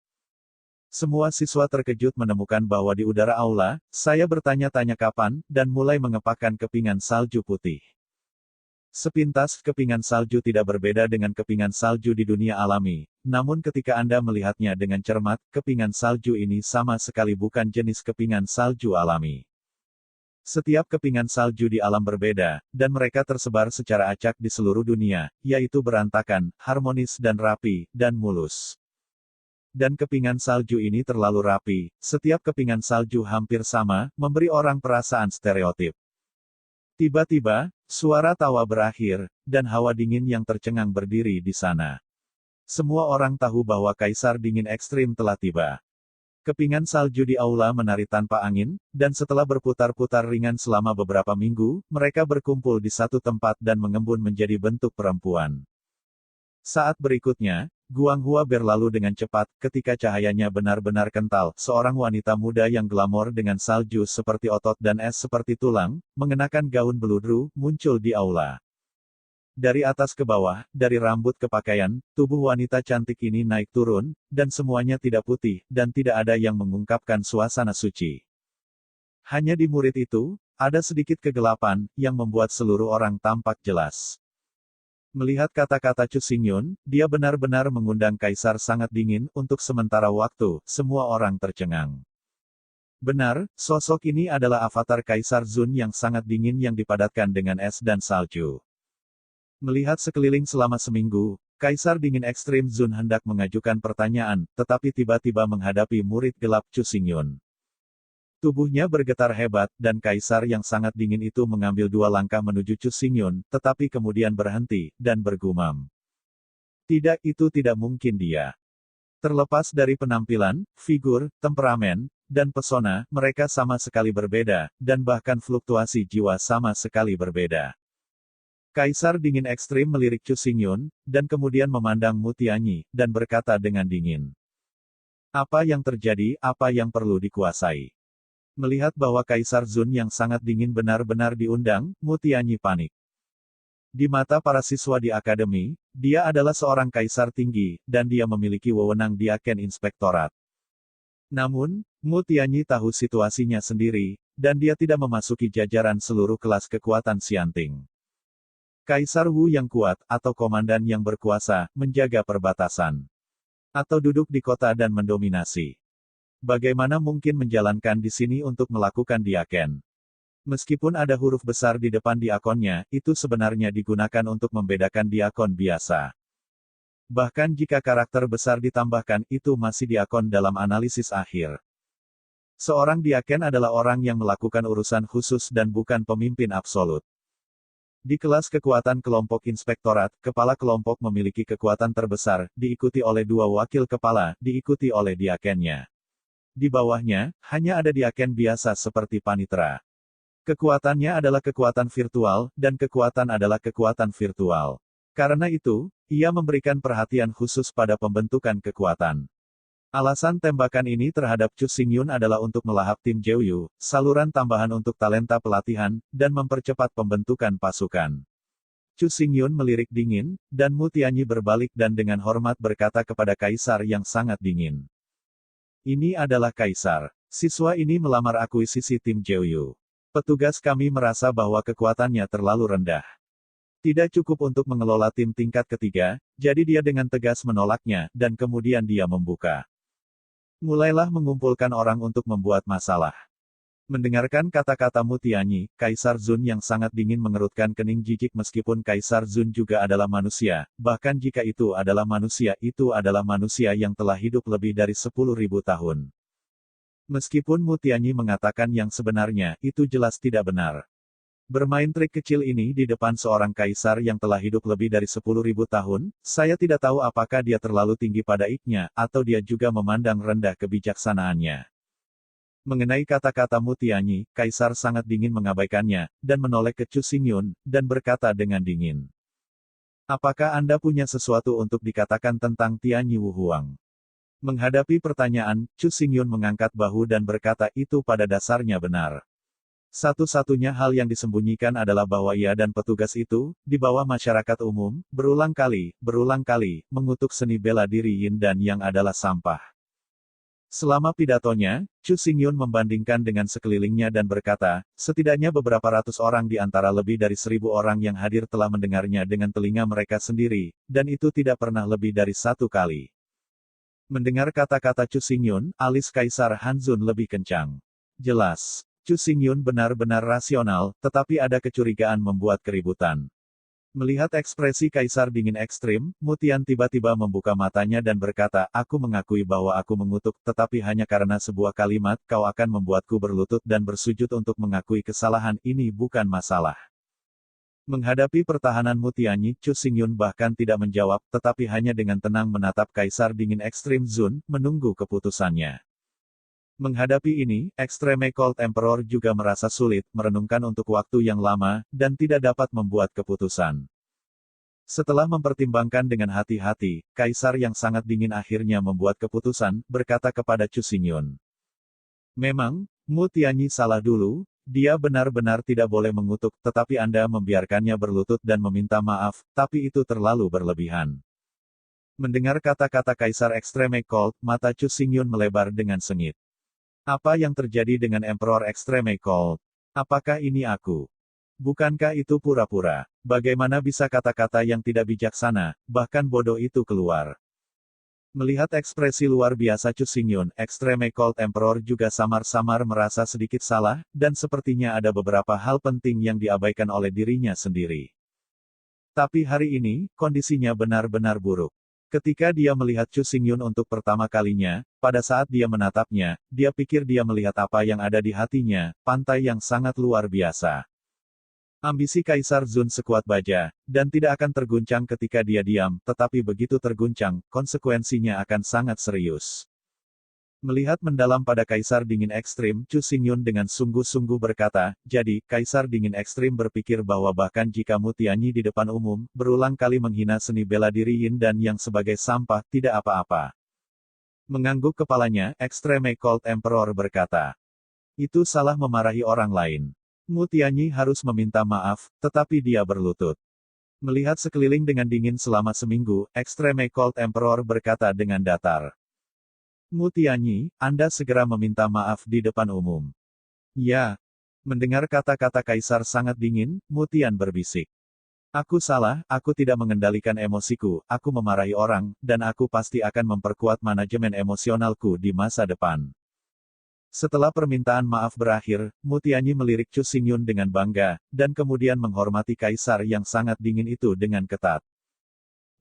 Semua siswa terkejut menemukan bahwa di udara aula, saya bertanya-tanya kapan, dan mulai mengepakkan kepingan salju putih. Sepintas, kepingan salju tidak berbeda dengan kepingan salju di dunia alami, namun ketika Anda melihatnya dengan cermat, kepingan salju ini sama sekali bukan jenis kepingan salju alami. Setiap kepingan salju di alam berbeda, dan mereka tersebar secara acak di seluruh dunia, yaitu berantakan, harmonis dan rapi, dan mulus. Dan kepingan salju ini terlalu rapi, setiap kepingan salju hampir sama, memberi orang perasaan stereotip. Tiba-tiba, suara tawa berakhir, dan hawa dingin yang tercengang berdiri di sana. Semua orang tahu bahwa kaisar dingin ekstrim telah tiba. Kepingan salju di aula menari tanpa angin, dan setelah berputar-putar ringan selama beberapa minggu, mereka berkumpul di satu tempat dan mengembun menjadi bentuk perempuan. Saat berikutnya, Guanghua berlalu dengan cepat, ketika cahayanya benar-benar kental, seorang wanita muda yang glamor dengan salju seperti otot dan es seperti tulang, mengenakan gaun beludru, muncul di aula. Dari atas ke bawah, dari rambut ke pakaian, tubuh wanita cantik ini naik turun, dan semuanya tidak putih, dan tidak ada yang mengungkapkan suasana suci. Hanya di murid itu, ada sedikit kegelapan, yang membuat seluruh orang tampak jelas. Melihat kata-kata Chu Xingyun, dia benar-benar mengundang kaisar sangat dingin, untuk sementara waktu, semua orang tercengang. Benar, sosok ini adalah avatar Kaisar Zun yang sangat dingin yang dipadatkan dengan es dan salju. Melihat sekeliling selama seminggu, Kaisar dingin ekstrim Zun hendak mengajukan pertanyaan, tetapi tiba-tiba menghadapi murid gelap Chu Xingyun. Tubuhnya bergetar hebat, dan kaisar yang sangat dingin itu mengambil 2 langkah menuju Chu Xingyun, tetapi kemudian berhenti, dan bergumam. Tidak, itu tidak mungkin dia. Terlepas dari penampilan, figur, temperamen, dan pesona, mereka sama sekali berbeda, dan bahkan fluktuasi jiwa sama sekali berbeda. Kaisar dingin ekstrim melirik Chu Xingyun, dan kemudian memandang Mu Tianyi, dan berkata dengan dingin. Apa yang terjadi, apa yang perlu dikuasai? Melihat bahwa Kaisar Zun yang sangat dingin benar-benar diundang, Mu Tianyi panik. Di mata para siswa di akademi, dia adalah seorang kaisar tinggi, dan dia memiliki wewenang di Aken Inspektorat. Namun, Mu Tianyi tahu situasinya sendiri, dan dia tidak memasuki jajaran seluruh kelas kekuatan Xianting. Kaisar Wu yang kuat, atau komandan yang berkuasa, menjaga perbatasan. Atau duduk di kota dan mendominasi. Bagaimana mungkin menjalankan di sini untuk melakukan diaken? Meskipun ada huruf besar di depan diakonnya, itu sebenarnya digunakan untuk membedakan diakon biasa. Bahkan jika karakter besar ditambahkan, itu masih diakon dalam analisis akhir. Seorang diaken adalah orang yang melakukan urusan khusus dan bukan pemimpin absolut. Di kelas kekuatan kelompok inspektorat, kepala kelompok memiliki kekuatan terbesar, diikuti oleh 2 wakil kepala, diikuti oleh diakennya. Di bawahnya, hanya ada diaken biasa seperti panitera. Kekuatannya adalah kekuatan virtual, dan kekuatan adalah kekuatan virtual. Karena itu, ia memberikan perhatian khusus pada pembentukan kekuatan. Alasan tembakan ini terhadap Chu Xingyun adalah untuk melahap tim Jeoyu, saluran tambahan untuk talenta pelatihan, dan mempercepat pembentukan pasukan. Chu Xingyun melirik dingin, dan Mu Tianyi berbalik dan dengan hormat berkata kepada kaisar yang sangat dingin. Ini adalah kaisar. Siswa ini melamar akuisisi tim Jeoyu. Petugas kami merasa bahwa kekuatannya terlalu rendah. Tidak cukup untuk mengelola tim tingkat ketiga, jadi dia dengan tegas menolaknya, dan kemudian dia membuka. Mulailah mengumpulkan orang untuk membuat masalah. Mendengarkan kata-kata Mu Tianyi, Kaisar Zun yang sangat dingin mengerutkan kening jijik meskipun Kaisar Zun juga adalah manusia, bahkan jika itu adalah manusia yang telah hidup lebih dari 10.000 tahun. Meskipun Mu Tianyi mengatakan yang sebenarnya, itu jelas tidak benar. Bermain trik kecil ini di depan seorang kaisar yang telah hidup lebih dari 10.000 tahun, saya tidak tahu apakah dia terlalu tinggi pada iknya, atau dia juga memandang rendah kebijaksanaannya. Mengenai kata-kata Mu Tianyi, kaisar sangat dingin mengabaikannya, dan menoleh ke Chu Xingyun, dan berkata dengan dingin. Apakah Anda punya sesuatu untuk dikatakan tentang Tianyi Wu Huang? Menghadapi pertanyaan, Chu Xingyun mengangkat bahu dan berkata itu pada dasarnya benar. Satu-satunya hal yang disembunyikan adalah bahwa ia dan petugas itu, di bawah masyarakat umum, berulang kali, mengutuk seni bela diri Yin dan Yang adalah sampah. Selama pidatonya, Chu Xingyun membandingkan dengan sekelilingnya dan berkata, setidaknya beberapa ratus orang di antara lebih dari 1.000 orang yang hadir telah mendengarnya dengan telinga mereka sendiri, dan itu tidak pernah lebih dari 1 kali. Mendengar kata-kata Chu Xingyun, alis Kaisar Hanzun lebih kencang. Jelas, Chu Xingyun benar-benar rasional, tetapi ada kecurigaan membuat keributan. Melihat ekspresi Kaisar dingin ekstrim, Mu Tian tiba-tiba membuka matanya dan berkata, aku mengakui bahwa aku mengutuk, tetapi hanya karena sebuah kalimat, kau akan membuatku berlutut dan bersujud untuk mengakui kesalahan, ini bukan masalah. Menghadapi pertahanan Mu Tianyi, Chu Xingyun bahkan tidak menjawab, tetapi hanya dengan tenang menatap Kaisar dingin ekstrim Zun, menunggu keputusannya. Menghadapi ini, Extreme Cold Emperor juga merasa sulit, merenungkan untuk waktu yang lama, dan tidak dapat membuat keputusan. Setelah mempertimbangkan dengan hati-hati, Kaisar yang sangat dingin akhirnya membuat keputusan, berkata kepada Chu Xingyun. Memang, Mu Tianyi salah dulu, dia benar-benar tidak boleh mengutuk, tetapi Anda membiarkannya berlutut dan meminta maaf, tapi itu terlalu berlebihan. Mendengar kata-kata Kaisar Extreme Cold, mata Chu Xingyun melebar dengan sengit. Apa yang terjadi dengan Emperor Extreme Cold? Apakah ini aku? Bukankah itu pura-pura? Bagaimana bisa kata-kata yang tidak bijaksana, bahkan bodoh itu keluar? Melihat ekspresi luar biasa Chu Xingyun, Extreme Cold Emperor juga samar-samar merasa sedikit salah, dan sepertinya ada beberapa hal penting yang diabaikan oleh dirinya sendiri. Tapi hari ini, kondisinya benar-benar buruk. Ketika dia melihat Chu Xingyun untuk pertama kalinya, pada saat dia menatapnya, dia pikir dia melihat apa yang ada di hatinya, pantai yang sangat luar biasa. Ambisi Kaisar Zun sekuat baja, dan tidak akan terguncang ketika dia diam, tetapi begitu terguncang, konsekuensinya akan sangat serius. Melihat mendalam pada Kaisar dingin ekstrim, Chu Xingyun dengan sungguh-sungguh berkata, jadi, Kaisar dingin ekstrim berpikir bahwa bahkan jika Mu Tianyi di depan umum, berulang kali menghina seni bela diri Yin dan Yang sebagai sampah, tidak apa-apa. Mengangguk kepalanya, Extreme Cold Emperor berkata, itu salah memarahi orang lain. Mu Tianyi harus meminta maaf, tetapi dia berlutut. Melihat sekeliling dengan dingin selama seminggu, Extreme Cold Emperor berkata dengan datar. Mu Tianyi, Anda segera meminta maaf di depan umum. Ya. Mendengar kata-kata Kaisar sangat dingin, Mu Tian berbisik. Aku salah, aku tidak mengendalikan emosiku, aku memarahi orang, dan aku pasti akan memperkuat manajemen emosionalku di masa depan. Setelah permintaan maaf berakhir, Mu Tianyi melirik Chu Xingyun dengan bangga, dan kemudian menghormati Kaisar yang sangat dingin itu dengan ketat.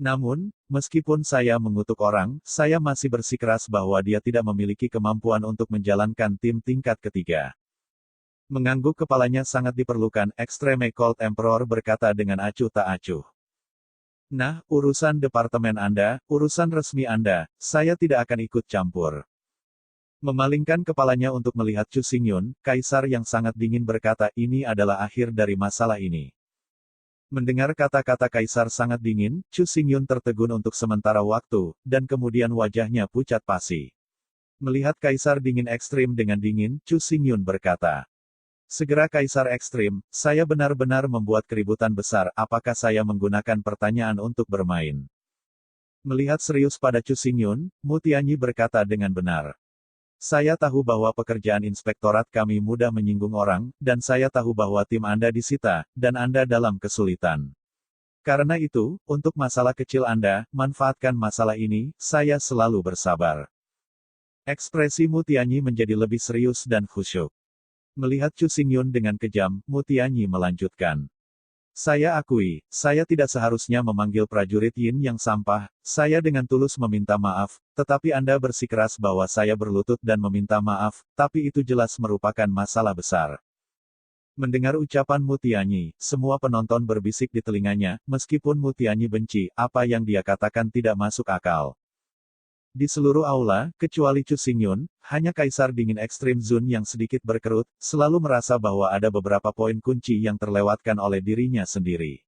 Namun, meskipun saya mengutuk orang, saya masih bersikeras bahwa dia tidak memiliki kemampuan untuk menjalankan tim tingkat ketiga. Mengangguk kepalanya sangat diperlukan, Extreme Cold Emperor berkata dengan acuh tak acuh. Nah, urusan departemen Anda, urusan resmi Anda, saya tidak akan ikut campur. Memalingkan kepalanya untuk melihat Chu Xingyun, Kaisar yang sangat dingin berkata ini adalah akhir dari masalah ini. Mendengar kata-kata kaisar sangat dingin, Chu Xingyun tertegun untuk sementara waktu, dan kemudian wajahnya pucat pasi. Melihat kaisar dingin ekstrim dengan dingin, Chu Xingyun berkata, "Segera kaisar ekstrim, saya benar-benar membuat keributan besar, apakah saya menggunakan pertanyaan untuk bermain?" Melihat serius pada Chu Xingyun, Mu Tianyi berkata dengan benar. "Saya tahu bahwa pekerjaan inspektorat kami mudah menyinggung orang, dan saya tahu bahwa tim Anda disita, dan Anda dalam kesulitan. Karena itu, untuk masalah kecil Anda, manfaatkan masalah ini, saya selalu bersabar." Ekspresi Mu Tianyi menjadi lebih serius dan khusyuk. Melihat Chu Xingyun dengan kejam, Mu Tianyi melanjutkan. "Saya akui, saya tidak seharusnya memanggil prajurit Yin yang sampah, saya dengan tulus meminta maaf, tetapi Anda bersikeras bahwa saya berlutut dan meminta maaf, tapi itu jelas merupakan masalah besar." Mendengar ucapan Mu Tianyi, semua penonton berbisik di telinganya, meskipun Mu Tianyi benci, apa yang dia katakan tidak masuk akal. Di seluruh aula, kecuali Chu Xingyun, hanya Kaisar Dingin Ekstrim Zun yang sedikit berkerut, selalu merasa bahwa ada beberapa poin kunci yang terlewatkan oleh dirinya sendiri.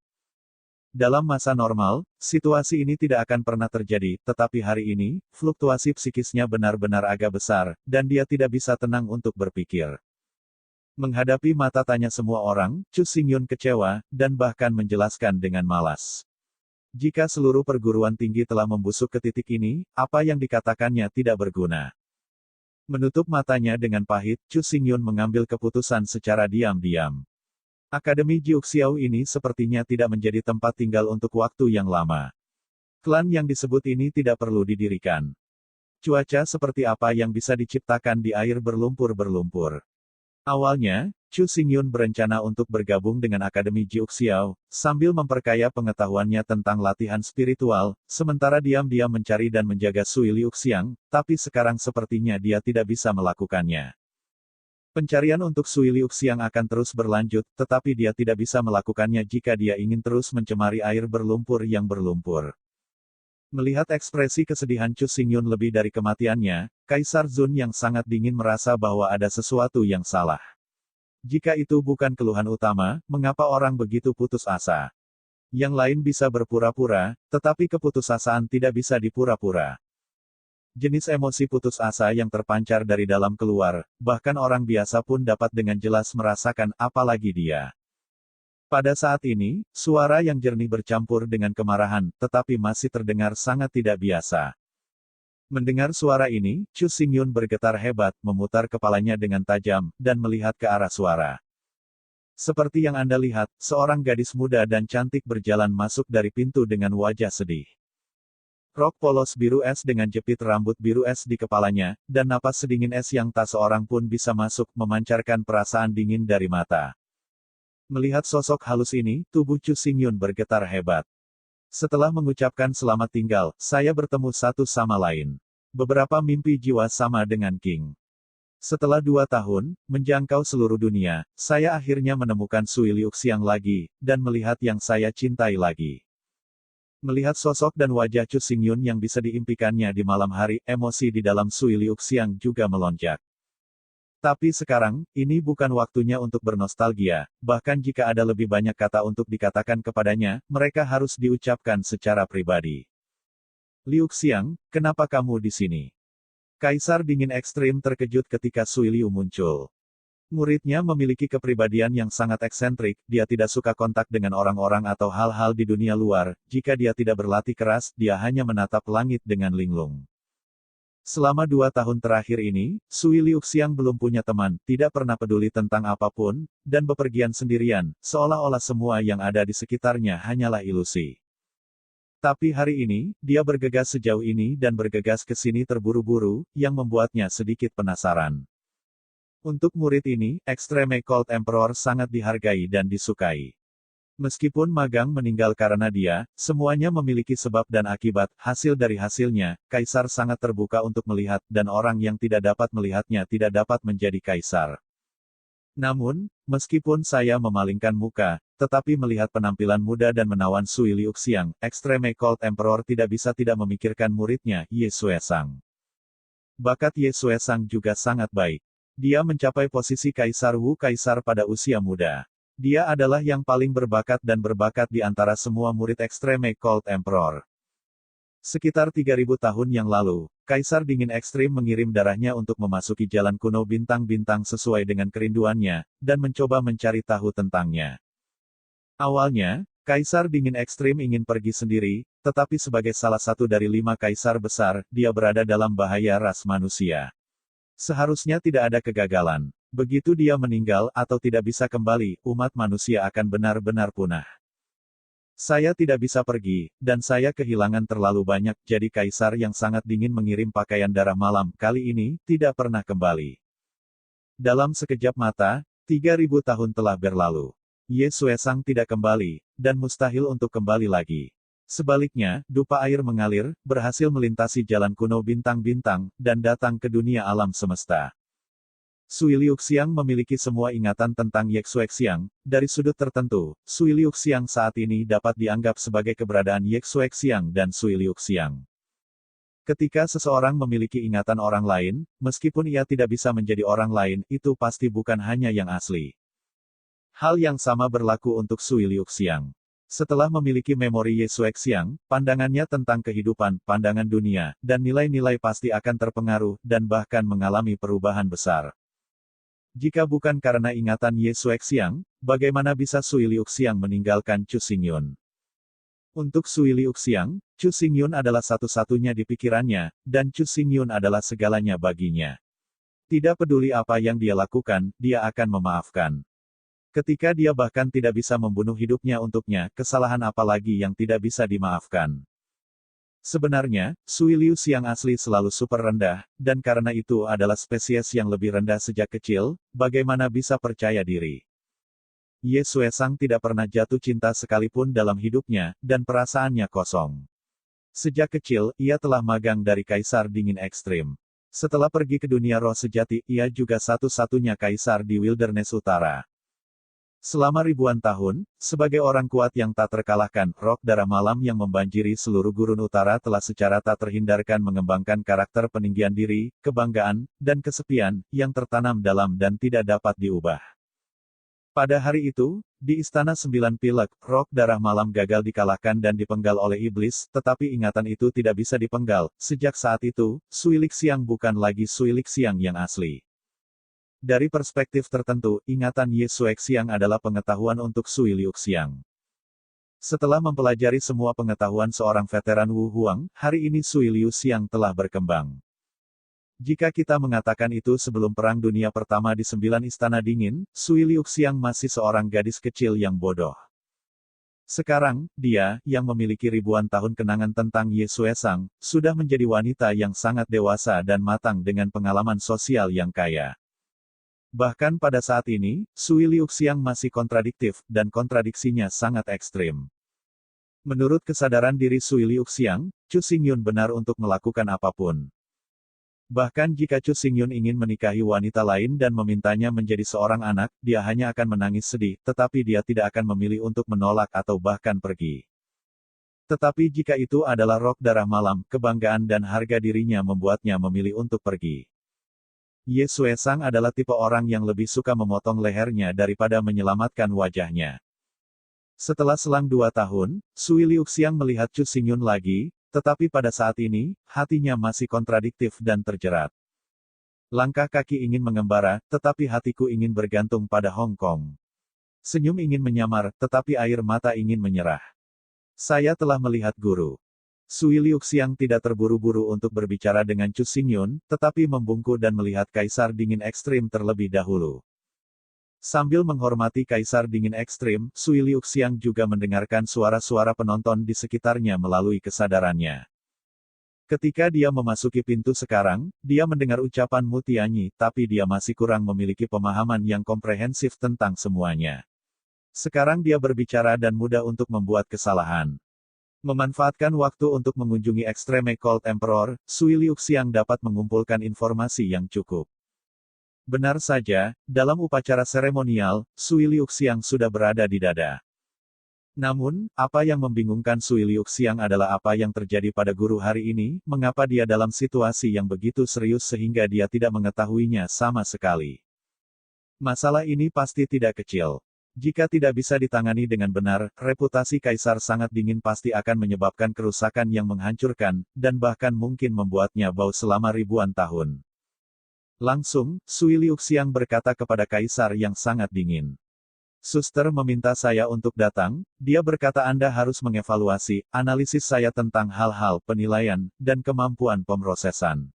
Dalam masa normal, situasi ini tidak akan pernah terjadi, tetapi hari ini, fluktuasi psikisnya benar-benar agak besar, dan dia tidak bisa tenang untuk berpikir. Menghadapi mata tanya semua orang, Chu Xingyun kecewa, dan bahkan menjelaskan dengan malas. Jika seluruh perguruan tinggi telah membusuk ke titik ini, apa yang dikatakannya tidak berguna. Menutup matanya dengan pahit, Chu Xingyun mengambil keputusan secara diam-diam. Akademi Jiuxiao ini sepertinya tidak menjadi tempat tinggal untuk waktu yang lama. Klan yang disebut ini tidak perlu didirikan. Cuaca seperti apa yang bisa diciptakan di air berlumpur-berlumpur? Awalnya, Chu Xingyun berencana untuk bergabung dengan Akademi Jiuxiao, sambil memperkaya pengetahuannya tentang latihan spiritual, sementara diam-diam mencari dan menjaga Sui Liuxiang, tapi sekarang sepertinya dia tidak bisa melakukannya. Pencarian untuk Sui Liuxiang akan terus berlanjut, tetapi dia tidak bisa melakukannya jika dia ingin terus mencemari air berlumpur yang berlumpur. Melihat ekspresi kesedihan Chu Xingyun lebih dari kematiannya, Kaisar Zun yang sangat dingin merasa bahwa ada sesuatu yang salah. Jika itu bukan keluhan utama, mengapa orang begitu putus asa? Yang lain bisa berpura-pura, tetapi keputusasaan tidak bisa dipura-pura. Jenis emosi putus asa yang terpancar dari dalam keluar, bahkan orang biasa pun dapat dengan jelas merasakan, apalagi dia. Pada saat ini, suara yang jernih bercampur dengan kemarahan, tetapi masih terdengar sangat tidak biasa. Mendengar suara ini, Chu Xingyun bergetar hebat, memutar kepalanya dengan tajam, dan melihat ke arah suara. Seperti yang Anda lihat, seorang gadis muda dan cantik berjalan masuk dari pintu dengan wajah sedih. Rok polos biru es dengan jepit rambut biru es di kepalanya, dan napas sedingin es yang tak seorang pun bisa masuk, memancarkan perasaan dingin dari mata. Melihat sosok halus ini, tubuh Chu Xingyun bergetar hebat. Setelah mengucapkan selamat tinggal, saya bertemu satu sama lain. Beberapa mimpi jiwa sama dengan King. Setelah 2 tahun, menjangkau seluruh dunia, saya akhirnya menemukan Sui Liuxiang lagi, dan melihat yang saya cintai lagi. Melihat sosok dan wajah Chu Xingyun yang bisa diimpikannya di malam hari, emosi di dalam Sui Liuxiang juga melonjak. Tapi sekarang, ini bukan waktunya untuk bernostalgia, bahkan jika ada lebih banyak kata untuk dikatakan kepadanya, mereka harus diucapkan secara pribadi. "Liuxiang, kenapa kamu di sini?" Kaisar Dingin Ekstrim terkejut ketika Sui Liu muncul. Muridnya memiliki kepribadian yang sangat eksentrik, dia tidak suka kontak dengan orang-orang atau hal-hal di dunia luar, jika dia tidak berlatih keras, dia hanya menatap langit dengan linglung. Selama 2 tahun terakhir ini, Sui Liuxiang belum punya teman, tidak pernah peduli tentang apapun, dan bepergian sendirian, seolah-olah semua yang ada di sekitarnya hanyalah ilusi. Tapi hari ini, dia bergegas sejauh ini dan bergegas ke sini terburu-buru, yang membuatnya sedikit penasaran. Untuk murid ini, Extreme Cold Emperor sangat dihargai dan disukai. Meskipun magang meninggal karena dia, semuanya memiliki sebab dan akibat, hasil dari hasilnya, Kaisar sangat terbuka untuk melihat, dan orang yang tidak dapat melihatnya tidak dapat menjadi Kaisar. Namun, meskipun saya memalingkan muka, tetapi melihat penampilan muda dan menawan Sui Liuxiang, Extreme Cold Emperor tidak bisa tidak memikirkan muridnya, Ye Xuesang. Bakat Ye Xuesang juga sangat baik. Dia mencapai posisi Kaisar Wu Kaisar pada usia muda. Dia adalah yang paling berbakat dan berbakat di antara semua murid Extreme Cold Emperor. Sekitar 3000 tahun yang lalu, Kaisar Dingin Ekstrim mengirim darahnya untuk memasuki jalan kuno bintang-bintang sesuai dengan kerinduannya, dan mencoba mencari tahu tentangnya. Awalnya, Kaisar Dingin Ekstrim ingin pergi sendiri, tetapi sebagai salah satu dari 5 kaisar besar, dia berada dalam bahaya ras manusia. Seharusnya tidak ada kegagalan. Begitu dia meninggal atau tidak bisa kembali, umat manusia akan benar-benar punah. Saya tidak bisa pergi, dan saya kehilangan terlalu banyak, jadi kaisar yang sangat dingin mengirim pakaian darah malam, kali ini, tidak pernah kembali. Dalam sekejap mata, 3000 tahun telah berlalu. Ye Xuesang tidak kembali, dan mustahil untuk kembali lagi. Sebaliknya, dupa air mengalir, berhasil melintasi jalan kuno bintang-bintang, dan datang ke dunia alam semesta. Sui Liuxiang memiliki semua ingatan tentang Ye Xuexiang. Dari sudut tertentu, Sui Liuxiang saat ini dapat dianggap sebagai keberadaan Ye Xuexiang dan Sui Liuxiang. Ketika seseorang memiliki ingatan orang lain, meskipun ia tidak bisa menjadi orang lain, itu pasti bukan hanya yang asli. Hal yang sama berlaku untuk Sui Liuxiang. Setelah memiliki memori Ye Xuexiang, pandangannya tentang kehidupan, pandangan dunia, dan nilai-nilai pasti akan terpengaruh, dan bahkan mengalami perubahan besar. Jika bukan karena ingatan Ye Xuexiang, bagaimana bisa Sui Liuxiang meninggalkan Chu Xingyun? Untuk Sui Liuxiang, Chu Xingyun adalah satu-satunya di pikirannya, dan Chu Xingyun adalah segalanya baginya. Tidak peduli apa yang dia lakukan, dia akan memaafkan. Ketika dia bahkan tidak bisa membunuh hidupnya untuknya, kesalahan apa lagi yang tidak bisa dimaafkan? Sebenarnya, Sui Liuxiang asli selalu super rendah, dan karena itu adalah spesies yang lebih rendah sejak kecil, bagaimana bisa percaya diri? Ye Xuesang tidak pernah jatuh cinta sekalipun dalam hidupnya, dan perasaannya kosong. Sejak kecil, ia telah magang dari Kaisar Dingin Ekstrim. Setelah pergi ke dunia roh sejati, ia juga satu-satunya kaisar di Wilderness Utara. Selama ribuan tahun, sebagai orang kuat yang tak terkalahkan, roh darah malam yang membanjiri seluruh gurun utara telah secara tak terhindarkan mengembangkan karakter peninggian diri, kebanggaan, dan kesepian, yang tertanam dalam dan tidak dapat diubah. Pada hari itu, di Istana Sembilan Pilek, roh darah malam gagal dikalahkan dan dipenggal oleh iblis, tetapi ingatan itu tidak bisa dipenggal. Sejak saat itu, Sui Liuxiang bukan lagi Sui Liuxiang yang asli. Dari perspektif tertentu, ingatan Ye Xuexiang adalah pengetahuan untuk Sui Liuxiang. Setelah mempelajari semua pengetahuan seorang veteran Wu Huang, hari ini Sui Liuxiang telah berkembang. Jika kita mengatakan itu sebelum Perang Dunia Pertama di 9 Istana Dingin, Sui Liuxiang masih seorang gadis kecil yang bodoh. Sekarang, dia, yang memiliki ribuan tahun kenangan tentang Ye Xuesang, sudah menjadi wanita yang sangat dewasa dan matang dengan pengalaman sosial yang kaya. Bahkan pada saat ini, Sui Liuxiang masih kontradiktif, dan kontradiksinya sangat ekstrim. Menurut kesadaran diri Sui Liuxiang, Chu Xingyun benar untuk melakukan apapun. Bahkan jika Chu Xingyun ingin menikahi wanita lain dan memintanya menjadi seorang anak, dia hanya akan menangis sedih, tetapi dia tidak akan memilih untuk menolak atau bahkan pergi. Tetapi jika itu adalah roh darah malam, kebanggaan dan harga dirinya membuatnya memilih untuk pergi. Ye Xuesang adalah tipe orang yang lebih suka memotong lehernya daripada menyelamatkan wajahnya. Setelah selang 2 tahun, Sui Liuxiang melihat Chu Xingyun lagi, tetapi pada saat ini, hatinya masih kontradiktif dan terjerat. Langkah kaki ingin mengembara, tetapi hatiku ingin bergantung pada Hong Kong. Senyum ingin menyamar, tetapi air mata ingin menyerah. Saya telah melihat guru. Sui Liuxiang tidak terburu-buru untuk berbicara dengan Chu Xingyun, tetapi membungkuk dan melihat Kaisar Dingin Ekstrim terlebih dahulu. Sambil menghormati Kaisar Dingin Ekstrim, Sui Liuxiang juga mendengarkan suara-suara penonton di sekitarnya melalui kesadarannya. Ketika dia memasuki pintu sekarang, dia mendengar ucapan Mu Tianyi, tapi dia masih kurang memiliki pemahaman yang komprehensif tentang semuanya. Sekarang dia berbicara dan mudah untuk membuat kesalahan. Memanfaatkan waktu untuk mengunjungi Extreme Cold Emperor, Sui Liuxiang dapat mengumpulkan informasi yang cukup. Benar saja, dalam upacara seremonial, Sui Liuxiang sudah berada di dada. Namun, apa yang membingungkan Sui Liuxiang adalah apa yang terjadi pada guru hari ini, mengapa dia dalam situasi yang begitu serius sehingga dia tidak mengetahuinya sama sekali. Masalah ini pasti tidak kecil. Jika tidak bisa ditangani dengan benar, reputasi kaisar sangat dingin pasti akan menyebabkan kerusakan yang menghancurkan, dan bahkan mungkin membuatnya bau selama ribuan tahun. Langsung, Sui Liuxiang berkata kepada kaisar yang sangat dingin. Suster meminta saya untuk datang, dia berkata Anda harus mengevaluasi, analisis saya tentang hal-hal penilaian, dan kemampuan pemrosesan.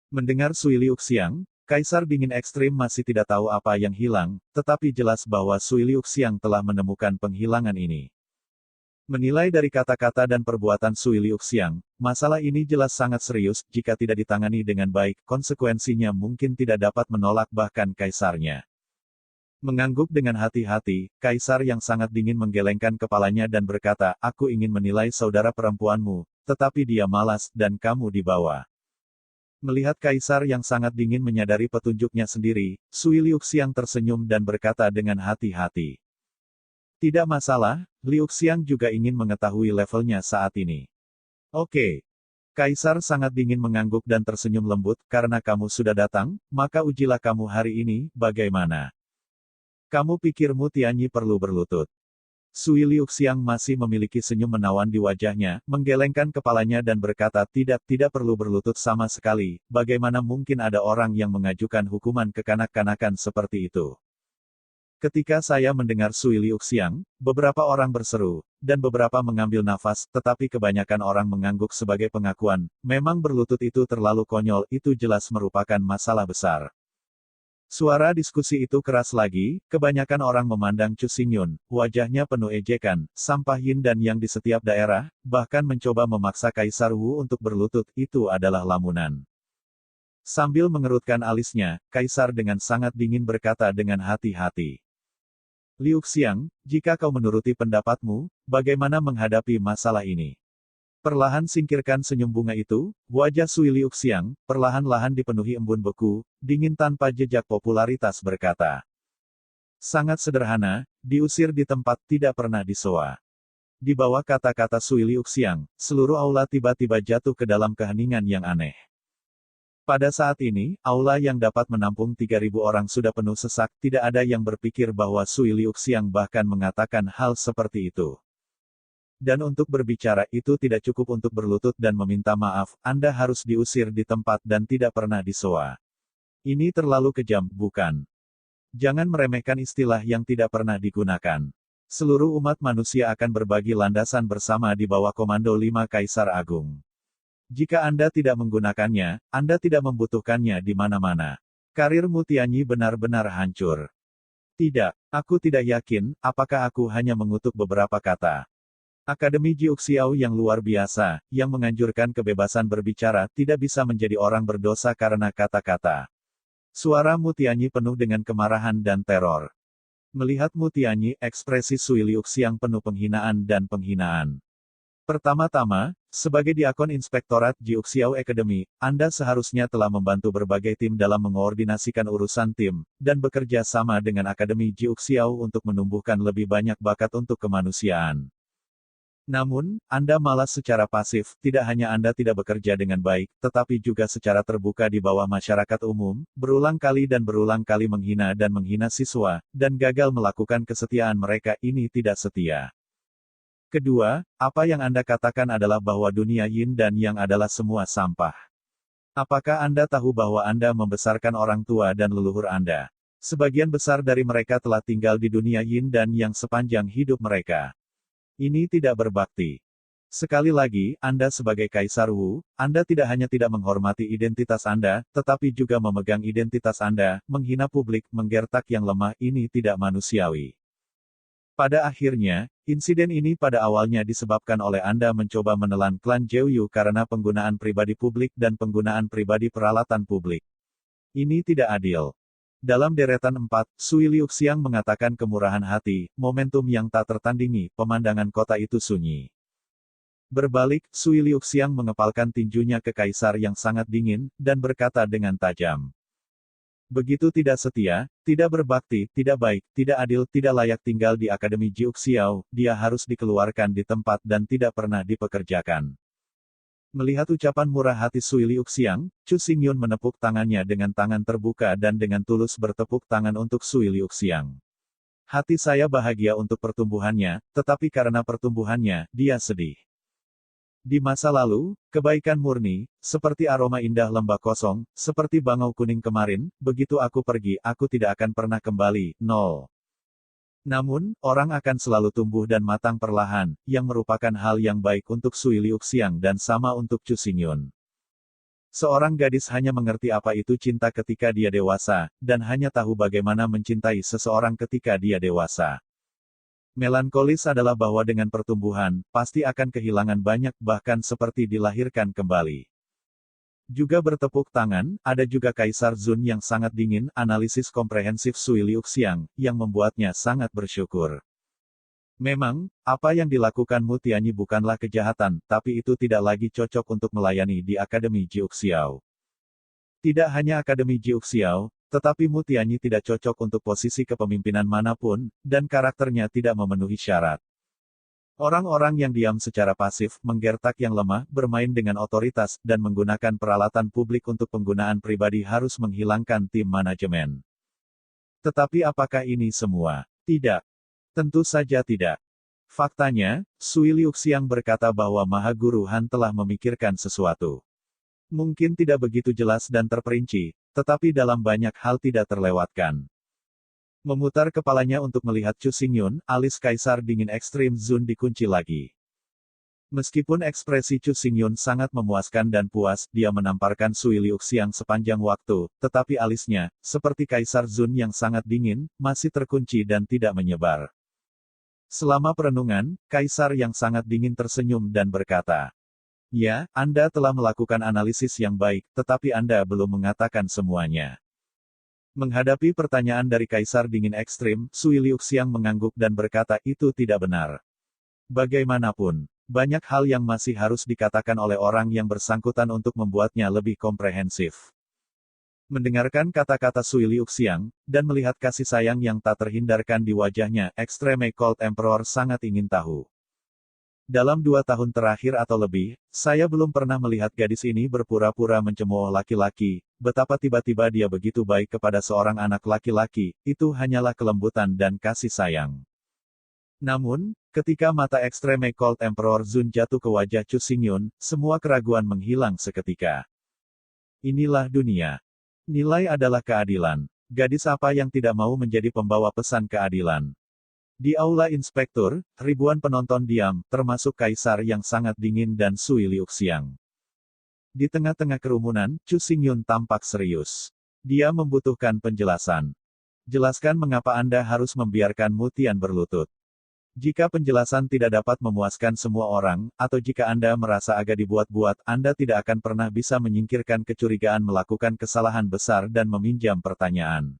Mendengar Sui Liuxiang, Kaisar dingin ekstrim masih tidak tahu apa yang hilang, tetapi jelas bahwa Sui Liuxiang telah menemukan penghilangan ini. Menilai dari kata-kata dan perbuatan Sui Liuxiang, masalah ini jelas sangat serius, jika tidak ditangani dengan baik, konsekuensinya mungkin tidak dapat menolak bahkan kaisarnya. Mengangguk dengan hati-hati, kaisar yang sangat dingin menggelengkan kepalanya dan berkata, aku ingin menilai saudara perempuanmu, tetapi dia malas, dan kamu dibawa. Melihat kaisar yang sangat dingin menyadari petunjuknya sendiri, Sui Liuxiang tersenyum dan berkata dengan hati-hati. Tidak masalah, Liuxiang juga ingin mengetahui levelnya saat ini. Oke. Kaisar sangat dingin mengangguk dan tersenyum lembut, karena kamu sudah datang, maka ujilah kamu hari ini, bagaimana? Kamu pikir Mu Tianyi perlu berlutut? Sui Liuxiang masih memiliki senyum menawan di wajahnya, menggelengkan kepalanya dan berkata tidak perlu berlutut sama sekali, bagaimana mungkin ada orang yang mengajukan hukuman kekanak-kanakan seperti itu. Ketika saya mendengar Sui Liuxiang, beberapa orang berseru, dan beberapa mengambil nafas, tetapi kebanyakan orang mengangguk sebagai pengakuan, memang berlutut itu terlalu konyol, itu jelas merupakan masalah besar. Suara diskusi itu keras lagi, kebanyakan orang memandang Chu Xingyun, wajahnya penuh ejekan, sampah yin dan yang di setiap daerah, bahkan mencoba memaksa Kaisar Wu untuk berlutut, itu adalah lamunan. Sambil mengerutkan alisnya, Kaisar dengan sangat dingin berkata dengan hati-hati. Liuxiang, jika kau menuruti pendapatmu, bagaimana menghadapi masalah ini? Perlahan singkirkan senyum bunga itu, wajah Sui Liuxiang, perlahan-lahan dipenuhi embun beku, dingin tanpa jejak popularitas berkata. Sangat sederhana, diusir di tempat tidak pernah disoa. Di bawah kata-kata Sui Liuxiang, seluruh aula tiba-tiba jatuh ke dalam keheningan yang aneh. Pada saat ini, aula yang dapat menampung 3.000 orang sudah penuh sesak, tidak ada yang berpikir bahwa Sui Liuxiang bahkan mengatakan hal seperti itu. Dan untuk berbicara itu tidak cukup untuk berlutut dan meminta maaf, Anda harus diusir di tempat dan tidak pernah disoa. Ini terlalu kejam, bukan? Jangan meremehkan istilah yang tidak pernah digunakan. Seluruh umat manusia akan berbagi landasan bersama di bawah komando 5 Kaisar Agung. Jika Anda tidak menggunakannya, Anda tidak membutuhkannya di mana-mana. Karir Mu Tianyi benar-benar hancur. Tidak, aku tidak yakin, apakah aku hanya mengutuk beberapa kata. Akademi Jiuxiao yang luar biasa, yang menganjurkan kebebasan berbicara, tidak bisa menjadi orang berdosa karena kata-kata. Suara Mu Tianyi penuh dengan kemarahan dan teror. Melihat Mu Tianyi, ekspresi Sui Liuxiang penuh penghinaan dan penghinaan. Pertama-tama, sebagai diakon Inspektorat Jiuxiao Academy, Anda seharusnya telah membantu berbagai tim dalam mengkoordinasikan urusan tim, dan bekerja sama dengan Akademi Jiuxiao untuk menumbuhkan lebih banyak bakat untuk kemanusiaan. Namun, Anda malas secara pasif, tidak hanya Anda tidak bekerja dengan baik, tetapi juga secara terbuka di bawah masyarakat umum, berulang kali menghina dan menghina siswa, dan gagal melakukan kesetiaan mereka, ini tidak setia. Kedua, apa yang Anda katakan adalah bahwa dunia yin dan yang adalah semua sampah. Apakah Anda tahu bahwa Anda membesarkan orang tua dan leluhur Anda? Sebagian besar dari mereka telah tinggal di dunia yin dan yang sepanjang hidup mereka. Ini tidak berbakti. Sekali lagi, Anda sebagai Kaisar Wu, Anda tidak hanya tidak menghormati identitas Anda, tetapi juga memegang identitas Anda, menghina publik, menggertak yang lemah, ini tidak manusiawi. Pada akhirnya, insiden ini pada awalnya disebabkan oleh Anda mencoba menelan klan Jiuyu karena penggunaan pribadi publik dan penggunaan pribadi peralatan publik. Ini tidak adil. Dalam deretan 4, Sui Liuxiang mengatakan kemurahan hati, momentum yang tak tertandingi, pemandangan kota itu sunyi. Berbalik, Sui Liuxiang mengepalkan tinjunya ke kaisar yang sangat dingin, dan berkata dengan tajam. Begitu tidak setia, tidak berbakti, tidak baik, tidak adil, tidak layak tinggal di Akademi Jiuxiao, dia harus dikeluarkan di tempat dan tidak pernah dipekerjakan. Melihat ucapan murah hati Sui Liuxiang, Chu Xingyun menepuk tangannya dengan tangan terbuka dan dengan tulus bertepuk tangan untuk Sui Liuxiang. Hati saya bahagia untuk pertumbuhannya, tetapi karena pertumbuhannya, dia sedih. Di masa lalu, kebaikan murni, seperti aroma indah lembah kosong, seperti bangau kuning kemarin, begitu aku pergi, aku tidak akan pernah kembali, nol. Namun, orang akan selalu tumbuh dan matang perlahan, yang merupakan hal yang baik untuk Sui Liuxiang dan sama untuk Chu Xingyun. Seorang gadis hanya mengerti apa itu cinta ketika dia dewasa, dan hanya tahu bagaimana mencintai seseorang ketika dia dewasa. Melankolis adalah bahwa dengan pertumbuhan, pasti akan kehilangan banyak bahkan seperti dilahirkan kembali. Juga bertepuk tangan, ada juga Kaisar Zun yang sangat dingin, analisis komprehensif Sui Liuxiang, yang membuatnya sangat bersyukur. Memang, apa yang dilakukan Mu Tianyi bukanlah kejahatan, tapi itu tidak lagi cocok untuk melayani di Akademi Jiuxiao. Tidak hanya Akademi Jiuxiao, tetapi Mu Tianyi tidak cocok untuk posisi kepemimpinan manapun, dan karakternya tidak memenuhi syarat. Orang-orang yang diam secara pasif, menggertak yang lemah, bermain dengan otoritas, dan menggunakan peralatan publik untuk penggunaan pribadi harus menghilangkan tim manajemen. Tetapi apakah ini semua? Tidak. Tentu saja tidak. Faktanya, Sui Liuxiang berkata bahwa Maha Guru Han telah memikirkan sesuatu. Mungkin tidak begitu jelas dan terperinci, tetapi dalam banyak hal tidak terlewatkan. Memutar kepalanya untuk melihat Chu Xingyun, alis Kaisar dingin ekstrim Zun dikunci lagi. Meskipun ekspresi Chu Xingyun sangat memuaskan dan puas, dia menamparkan Sui Liuxiang sepanjang waktu, tetapi alisnya, seperti Kaisar Zun yang sangat dingin, masih terkunci dan tidak menyebar. Selama perenungan, Kaisar yang sangat dingin tersenyum dan berkata, "Ya, Anda telah melakukan analisis yang baik, tetapi Anda belum mengatakan semuanya." Menghadapi pertanyaan dari Kaisar dingin ekstrim, Sui Liuxiang mengangguk dan berkata itu tidak benar. Bagaimanapun, banyak hal yang masih harus dikatakan oleh orang yang bersangkutan untuk membuatnya lebih komprehensif. Mendengarkan kata-kata Sui Liuxiang, dan melihat kasih sayang yang tak terhindarkan di wajahnya, Extreme Cold Emperor sangat ingin tahu. Dalam 2 tahun terakhir atau lebih, saya belum pernah melihat gadis ini berpura-pura mencemooh laki-laki, betapa tiba-tiba dia begitu baik kepada seorang anak laki-laki, itu hanyalah kelembutan dan kasih sayang. Namun, ketika mata Extreme Cold Emperor Zun jatuh ke wajah Chu Xingyun, semua keraguan menghilang seketika. Inilah dunia. Nilai adalah keadilan. Gadis apa yang tidak mau menjadi pembawa pesan keadilan? Di aula inspektur, ribuan penonton diam, termasuk Kaisar yang sangat dingin dan Sui Liuxiang. Di tengah-tengah kerumunan, Chu Xingyun tampak serius. Dia membutuhkan penjelasan. Jelaskan mengapa Anda harus membiarkan Mu Tian berlutut. Jika penjelasan tidak dapat memuaskan semua orang, atau jika Anda merasa agak dibuat-buat, Anda tidak akan pernah bisa menyingkirkan kecurigaan melakukan kesalahan besar dan meminjam pertanyaan.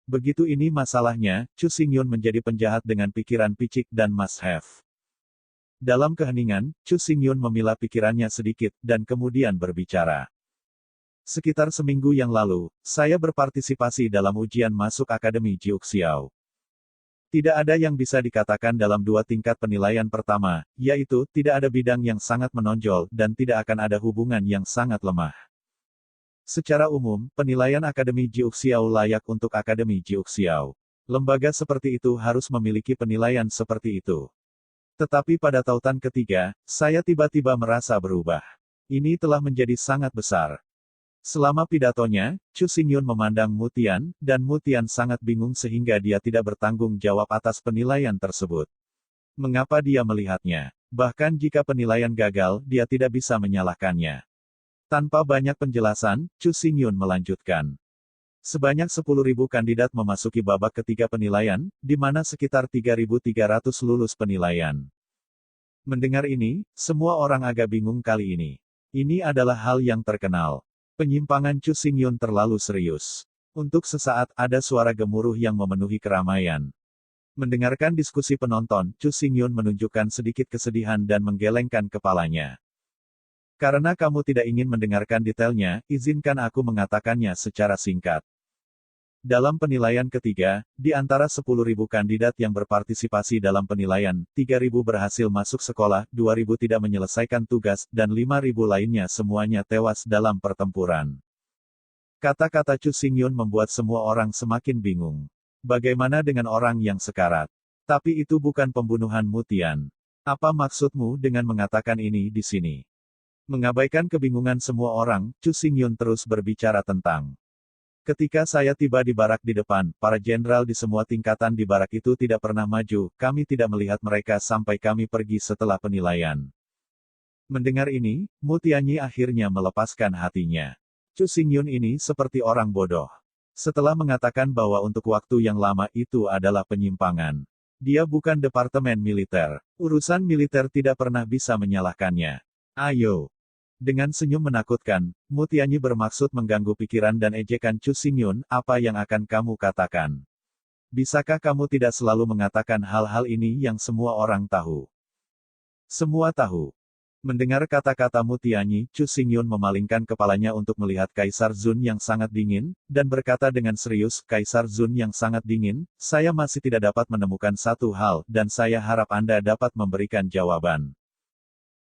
Begitu ini masalahnya, Chu Xingyun menjadi penjahat dengan pikiran picik dan must have. Dalam keheningan, Chu Xingyun memilah pikirannya sedikit, dan kemudian berbicara. Sekitar seminggu yang lalu, saya berpartisipasi dalam ujian masuk Akademi Jiuxiao. Tidak ada yang bisa dikatakan dalam 2 tingkat penilaian pertama, yaitu, tidak ada bidang yang sangat menonjol, dan tidak akan ada hubungan yang sangat lemah. Secara umum, penilaian Akademi Jiuxiao layak untuk Akademi Jiuxiao. Lembaga seperti itu harus memiliki penilaian seperti itu. Tetapi pada tautan ketiga, saya tiba-tiba merasa berubah. Ini telah menjadi sangat besar. Selama pidatonya, Chu Xingyun memandang Mu Tian, dan Mu Tian sangat bingung sehingga dia tidak bertanggung jawab atas penilaian tersebut. Mengapa dia melihatnya? Bahkan jika penilaian gagal, dia tidak bisa menyalahkannya. Tanpa banyak penjelasan, Chu Xingyun melanjutkan. Sebanyak 10.000 kandidat memasuki babak ketiga penilaian, di mana sekitar 3.300 lulus penilaian. Mendengar ini, semua orang agak bingung kali ini. Ini adalah hal yang terkenal. Penyimpangan Chu Xingyun terlalu serius. Untuk sesaat, ada suara gemuruh yang memenuhi keramaian. Mendengarkan diskusi penonton, Chu Xingyun menunjukkan sedikit kesedihan dan menggelengkan kepalanya. Karena kamu tidak ingin mendengarkan detailnya, izinkan aku mengatakannya secara singkat. Dalam penilaian ketiga, di antara 10.000 kandidat yang berpartisipasi dalam penilaian, 3.000 berhasil masuk sekolah, 2.000 tidak menyelesaikan tugas, dan 5.000 lainnya semuanya tewas dalam pertempuran. Kata-kata Chu Xingyun membuat semua orang semakin bingung. Bagaimana dengan orang yang sekarat? Tapi itu bukan pembunuhan Mutian. Apa maksudmu dengan mengatakan ini di sini? Mengabaikan kebingungan semua orang, Chu Xingyun terus berbicara tentang. Ketika saya tiba di barak di depan, para jenderal di semua tingkatan di barak itu tidak pernah maju, kami tidak melihat mereka sampai kami pergi setelah penilaian. Mendengar ini, Mutianyi akhirnya melepaskan hatinya. Chu Xingyun ini seperti orang bodoh. Setelah mengatakan bahwa untuk waktu yang lama itu adalah penyimpangan. Dia bukan departemen militer. Urusan militer tidak pernah bisa menyalahkannya. Ayo. Dengan senyum menakutkan, Mutianyi bermaksud mengganggu pikiran dan ejekan Chu Xingyun, apa yang akan kamu katakan? Bisakah kamu tidak selalu mengatakan hal-hal ini yang semua orang tahu? Semua tahu. Mendengar kata-kata Mutianyi, Chu Xingyun memalingkan kepalanya untuk melihat Kaisar Zun yang sangat dingin, dan berkata dengan serius, Kaisar Zun yang sangat dingin, saya masih tidak dapat menemukan satu hal, dan saya harap Anda dapat memberikan jawaban.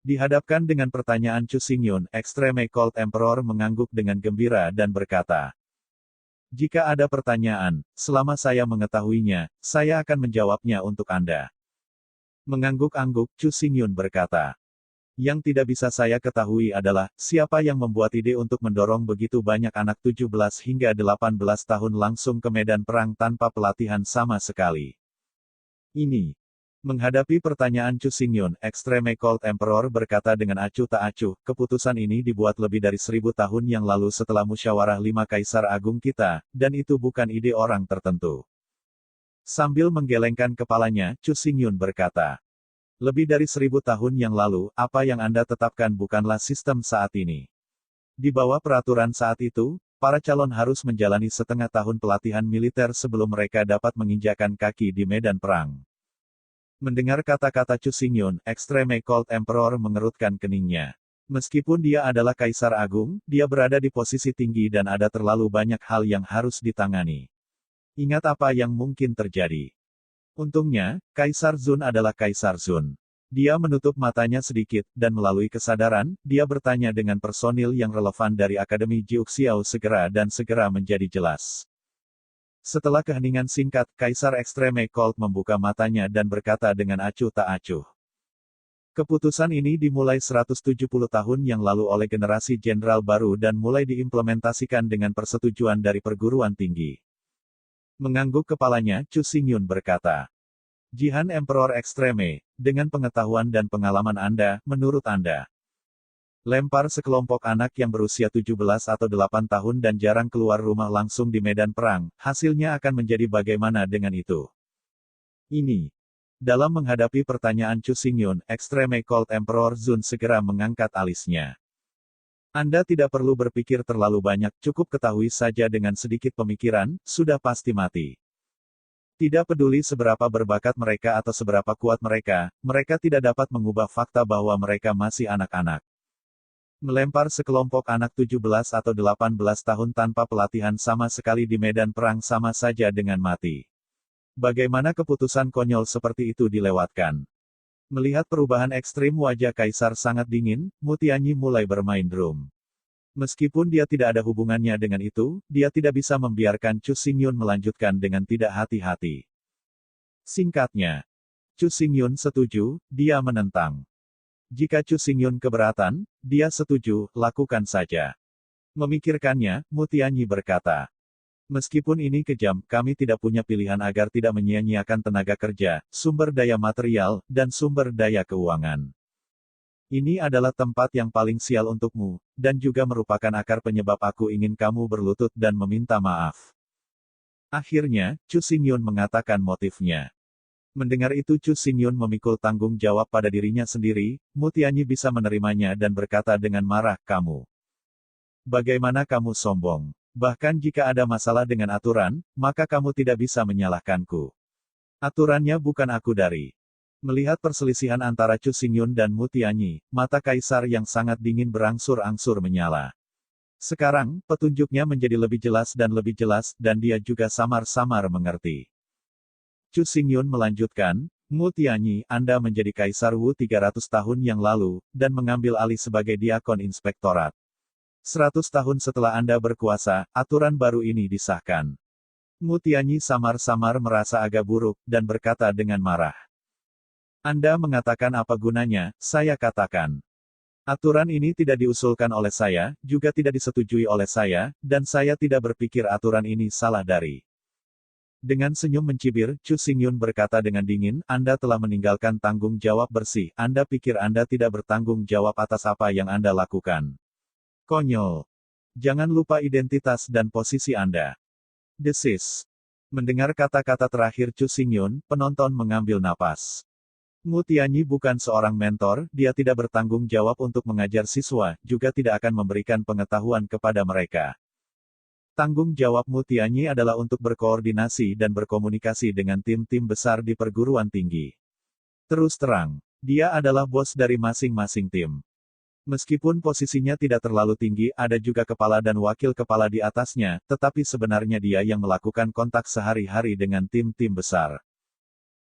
Dihadapkan dengan pertanyaan Chu Xingyun, Extreme Cold Emperor mengangguk dengan gembira dan berkata, jika ada pertanyaan, selama saya mengetahuinya, saya akan menjawabnya untuk Anda. Mengangguk-angguk, Chu Xingyun berkata, yang tidak bisa saya ketahui adalah, siapa yang membuat ide untuk mendorong begitu banyak anak 17 hingga 18 tahun langsung ke medan perang tanpa pelatihan sama sekali. Ini. Menghadapi pertanyaan Chu Xingyun, Extreme Cold Emperor berkata dengan acuh tak acuh, keputusan ini dibuat lebih dari 1000 tahun yang lalu setelah musyawarah 5 kaisar agung kita, dan itu bukan ide orang tertentu. Sambil menggelengkan kepalanya, Chu Xingyun berkata, lebih dari 1000 tahun yang lalu, apa yang Anda tetapkan bukanlah sistem saat ini. Di bawah peraturan saat itu, para calon harus menjalani setengah tahun pelatihan militer sebelum mereka dapat menginjakan kaki di medan perang. Mendengar kata-kata Chu Xingyun, Extreme Cold Emperor mengerutkan keningnya. Meskipun dia adalah Kaisar Agung, dia berada di posisi tinggi dan ada terlalu banyak hal yang harus ditangani. Ingat apa yang mungkin terjadi. Untungnya, Kaisar Zun adalah Kaisar Zun. Dia menutup matanya sedikit, dan melalui kesadaran, dia bertanya dengan personil yang relevan dari Akademi Jiuxiao segera menjadi jelas. Setelah keheningan singkat, Kaisar Extreme Cold membuka matanya dan berkata dengan acuh tak acuh. Keputusan ini dimulai 170 tahun yang lalu oleh generasi jenderal baru dan mulai diimplementasikan dengan persetujuan dari perguruan tinggi. Mengangguk kepalanya, Chu Xingyun berkata, Jihan Emperor Extreme, dengan pengetahuan dan pengalaman Anda, menurut Anda, lempar sekelompok anak yang berusia 17 atau 8 tahun dan jarang keluar rumah langsung di medan perang, hasilnya akan menjadi bagaimana dengan itu? Ini. Dalam menghadapi pertanyaan Chu Xingyun, Extreme Cold Emperor Zun segera mengangkat alisnya. Anda tidak perlu berpikir terlalu banyak, cukup ketahui saja dengan sedikit pemikiran, sudah pasti mati. Tidak peduli seberapa berbakat mereka atau seberapa kuat mereka, mereka tidak dapat mengubah fakta bahwa mereka masih anak-anak. Melempar sekelompok anak 17 atau 18 tahun tanpa pelatihan sama sekali di medan perang sama saja dengan mati. Bagaimana keputusan konyol seperti itu dilewatkan? Melihat perubahan ekstrim wajah Kaisar sangat dingin, Mutianyi mulai bermain drum. Meskipun dia tidak ada hubungannya dengan itu, dia tidak bisa membiarkan Chu Xingyun melanjutkan dengan tidak hati-hati. Singkatnya, Chu Xingyun setuju, dia menentang. Jika Chu Xingyun keberatan, dia setuju, lakukan saja. Memikirkannya, Mutianyi berkata, meskipun ini kejam, kami tidak punya pilihan agar tidak menyia-nyiakan tenaga kerja, sumber daya material, dan sumber daya keuangan. Ini adalah tempat yang paling sial untukmu, dan juga merupakan akar penyebab aku ingin kamu berlutut dan meminta maaf. Akhirnya, Chu Xingyun mengatakan motifnya. Mendengar itu Chu Xingyun memikul tanggung jawab pada dirinya sendiri, Mutianyi bisa menerimanya dan berkata dengan marah, kamu. Bagaimana kamu sombong? Bahkan jika ada masalah dengan aturan, maka kamu tidak bisa menyalahkanku. Aturannya bukan aku dari. Melihat perselisihan antara Chu Xingyun dan Mutianyi, mata Kaisar yang sangat dingin berangsur-angsur menyala. Sekarang, petunjuknya menjadi lebih jelas, dan dia juga samar-samar mengerti. Chu Xingyun melanjutkan, Mutianyi, Anda menjadi Kaisar Wu 300 tahun yang lalu, dan mengambil alih sebagai diakon inspektorat. 100 tahun setelah Anda berkuasa, aturan baru ini disahkan. Mu Tianyi samar-samar merasa agak buruk, dan berkata dengan marah. Anda mengatakan apa gunanya, saya katakan. Aturan ini tidak diusulkan oleh saya, juga tidak disetujui oleh saya, dan saya tidak berpikir aturan ini salah dari. Dengan senyum mencibir, Chu Xingyun berkata dengan dingin, Anda telah meninggalkan tanggung jawab bersih, Anda pikir Anda tidak bertanggung jawab atas apa yang Anda lakukan. Konyol. Jangan lupa identitas dan posisi Anda. Desis. Mendengar kata-kata terakhir Chu Xingyun, penonton mengambil napas. Mu Tianyi bukan seorang mentor, dia tidak bertanggung jawab untuk mengajar siswa, juga tidak akan memberikan pengetahuan kepada mereka. Tanggung jawab Mu Tianyi adalah untuk berkoordinasi dan berkomunikasi dengan tim-tim besar di perguruan tinggi. Terus terang, dia adalah bos dari masing-masing tim. Meskipun posisinya tidak terlalu tinggi, ada juga kepala dan wakil kepala di atasnya, tetapi sebenarnya dia yang melakukan kontak sehari-hari dengan tim-tim besar.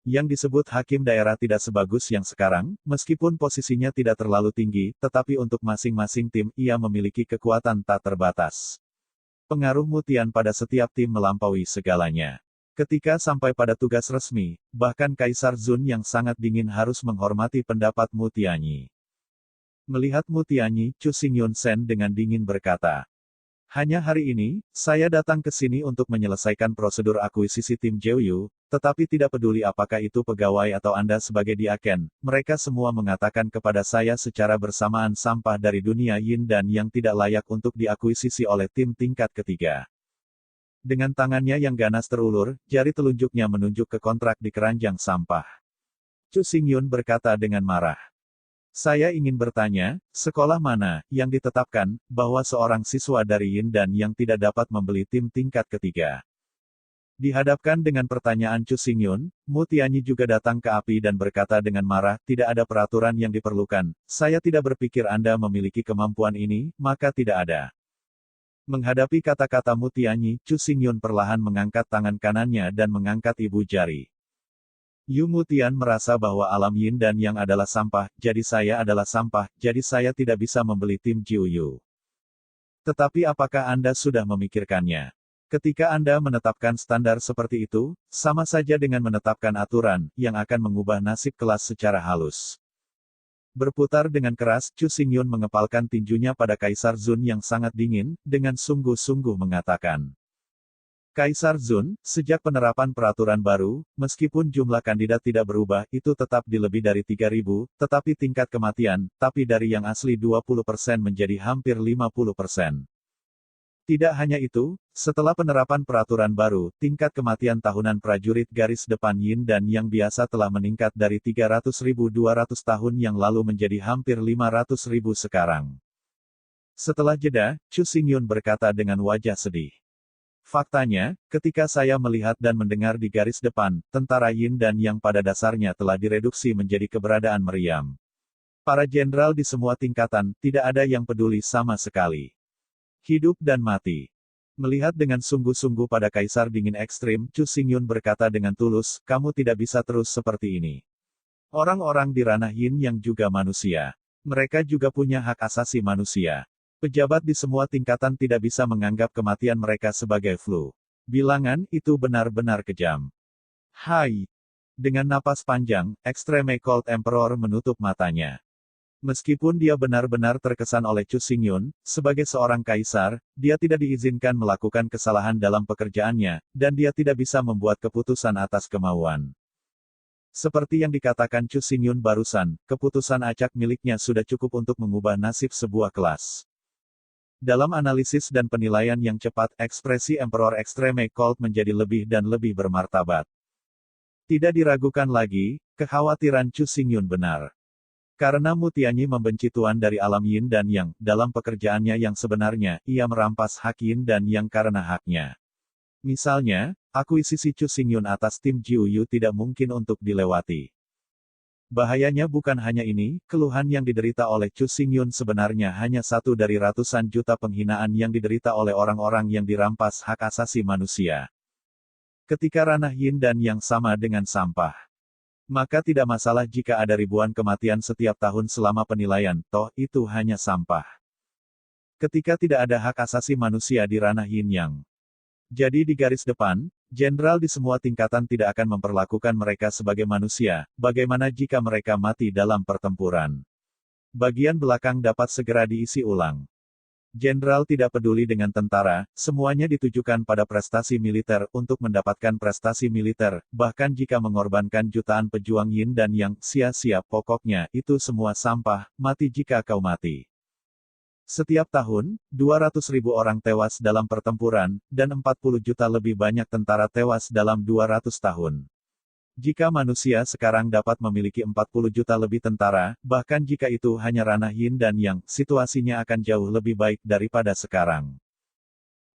Yang disebut hakim daerah tidak sebagus yang sekarang, meskipun posisinya tidak terlalu tinggi, tetapi untuk masing-masing tim, ia memiliki kekuatan tak terbatas. Pengaruh Mu Tian pada setiap tim melampaui segalanya. Ketika sampai pada tugas resmi, bahkan Kaisar Zun yang sangat dingin harus menghormati pendapat Mu Tianyi. Melihat Mu Tianyi, Chu Xingyun Sen dengan dingin berkata, hanya hari ini, saya datang ke sini untuk menyelesaikan prosedur akuisisi tim Jeoyu, tetapi tidak peduli apakah itu pegawai atau Anda sebagai diaken, mereka semua mengatakan kepada saya secara bersamaan sampah dari dunia yin dan yang tidak layak untuk diakuisisi oleh tim tingkat ketiga. Dengan tangannya yang ganas terulur, jari telunjuknya menunjuk ke kontrak di keranjang sampah. Chu Xingyun berkata dengan marah. Saya ingin bertanya, sekolah mana yang ditetapkan bahwa seorang siswa dari Yin dan yang tidak dapat membeli tim tingkat ketiga? Dihadapkan dengan pertanyaan Chu Xingyun, Mu Tianyi juga datang ke api dan berkata dengan marah, tidak ada peraturan yang diperlukan, saya tidak berpikir Anda memiliki kemampuan ini, maka tidak ada. Menghadapi kata-kata Mu Tianyi, Chu Xingyun perlahan mengangkat tangan kanannya dan mengangkat ibu jari. Yu Mu Tian merasa bahwa alam yin dan yang adalah sampah, jadi saya adalah sampah, jadi saya tidak bisa membeli tim Jiuyu. Tetapi apakah Anda sudah memikirkannya? Ketika Anda menetapkan standar seperti itu, sama saja dengan menetapkan aturan, yang akan mengubah nasib kelas secara halus. Berputar dengan keras, Chu Xingyun mengepalkan tinjunya pada Kaisar Zun yang sangat dingin, dengan sungguh-sungguh mengatakan. Kaisar Zun, sejak penerapan peraturan baru, meskipun jumlah kandidat tidak berubah, itu tetap di lebih dari 3.000, tetapi tingkat kematian, tapi dari yang asli 20% menjadi hampir 50%. Tidak hanya itu, setelah penerapan peraturan baru, tingkat kematian tahunan prajurit garis depan Yin dan yang biasa telah meningkat dari 300.200 tahun yang lalu menjadi hampir 500.000 sekarang. Setelah jeda, Chu Xingyun berkata dengan wajah sedih. Faktanya, ketika saya melihat dan mendengar di garis depan, tentara Yin dan yang pada dasarnya telah direduksi menjadi keberadaan meriam. Para jenderal di semua tingkatan, tidak ada yang peduli sama sekali. Hidup dan mati. Melihat dengan sungguh-sungguh pada Kaisar dingin ekstrim, Chu Xingyun berkata dengan tulus, kamu tidak bisa terus seperti ini. Orang-orang di ranah Yin yang juga manusia. Mereka juga punya hak asasi manusia. Pejabat di semua tingkatan tidak bisa menganggap kematian mereka sebagai flu. Bilangan itu benar-benar kejam. Hai. Dengan napas panjang, Extreme Cold Emperor menutup matanya. Meskipun dia benar-benar terkesan oleh Chu Xingyun, sebagai seorang kaisar, dia tidak diizinkan melakukan kesalahan dalam pekerjaannya, dan dia tidak bisa membuat keputusan atas kemauan. Seperti yang dikatakan Chu Xingyun barusan, keputusan acak miliknya sudah cukup untuk mengubah nasib sebuah kelas. Dalam analisis dan penilaian yang cepat, ekspresi Emperor Extreme Cold menjadi lebih dan lebih bermartabat. Tidak diragukan lagi, kekhawatiran Chu Xingyun benar. Karena Mu Tianyi membenci tuan dari alam Yin dan Yang, dalam pekerjaannya yang sebenarnya, ia merampas hak Yin dan Yang karena haknya. Misalnya, akuisisi Chu Xingyun atas tim Jiuyu tidak mungkin untuk dilewati. Bahayanya bukan hanya ini, keluhan yang diderita oleh Chu Xingyun sebenarnya hanya satu dari ratusan juta penghinaan yang diderita oleh orang-orang yang dirampas hak asasi manusia. Ketika ranah Yin dan Yang sama dengan sampah. Maka tidak masalah jika ada ribuan kematian setiap tahun selama penilaian, toh itu hanya sampah. Ketika tidak ada hak asasi manusia di ranah Yin Yang. Jadi di garis depan, jenderal di semua tingkatan tidak akan memperlakukan mereka sebagai manusia, bagaimana jika mereka mati dalam pertempuran. Bagian belakang dapat segera diisi ulang. Jenderal tidak peduli dengan tentara, semuanya ditujukan pada prestasi militer untuk mendapatkan prestasi militer, bahkan jika mengorbankan jutaan pejuang yin dan yang, sia-sia, pokoknya, itu semua sampah, mati jika kau mati. Setiap tahun, 200.000 orang tewas dalam pertempuran, dan 40 juta lebih banyak tentara tewas dalam 200 tahun. Jika manusia sekarang dapat memiliki 40 juta lebih tentara, bahkan jika itu hanya ranah yin dan yang, situasinya akan jauh lebih baik daripada sekarang.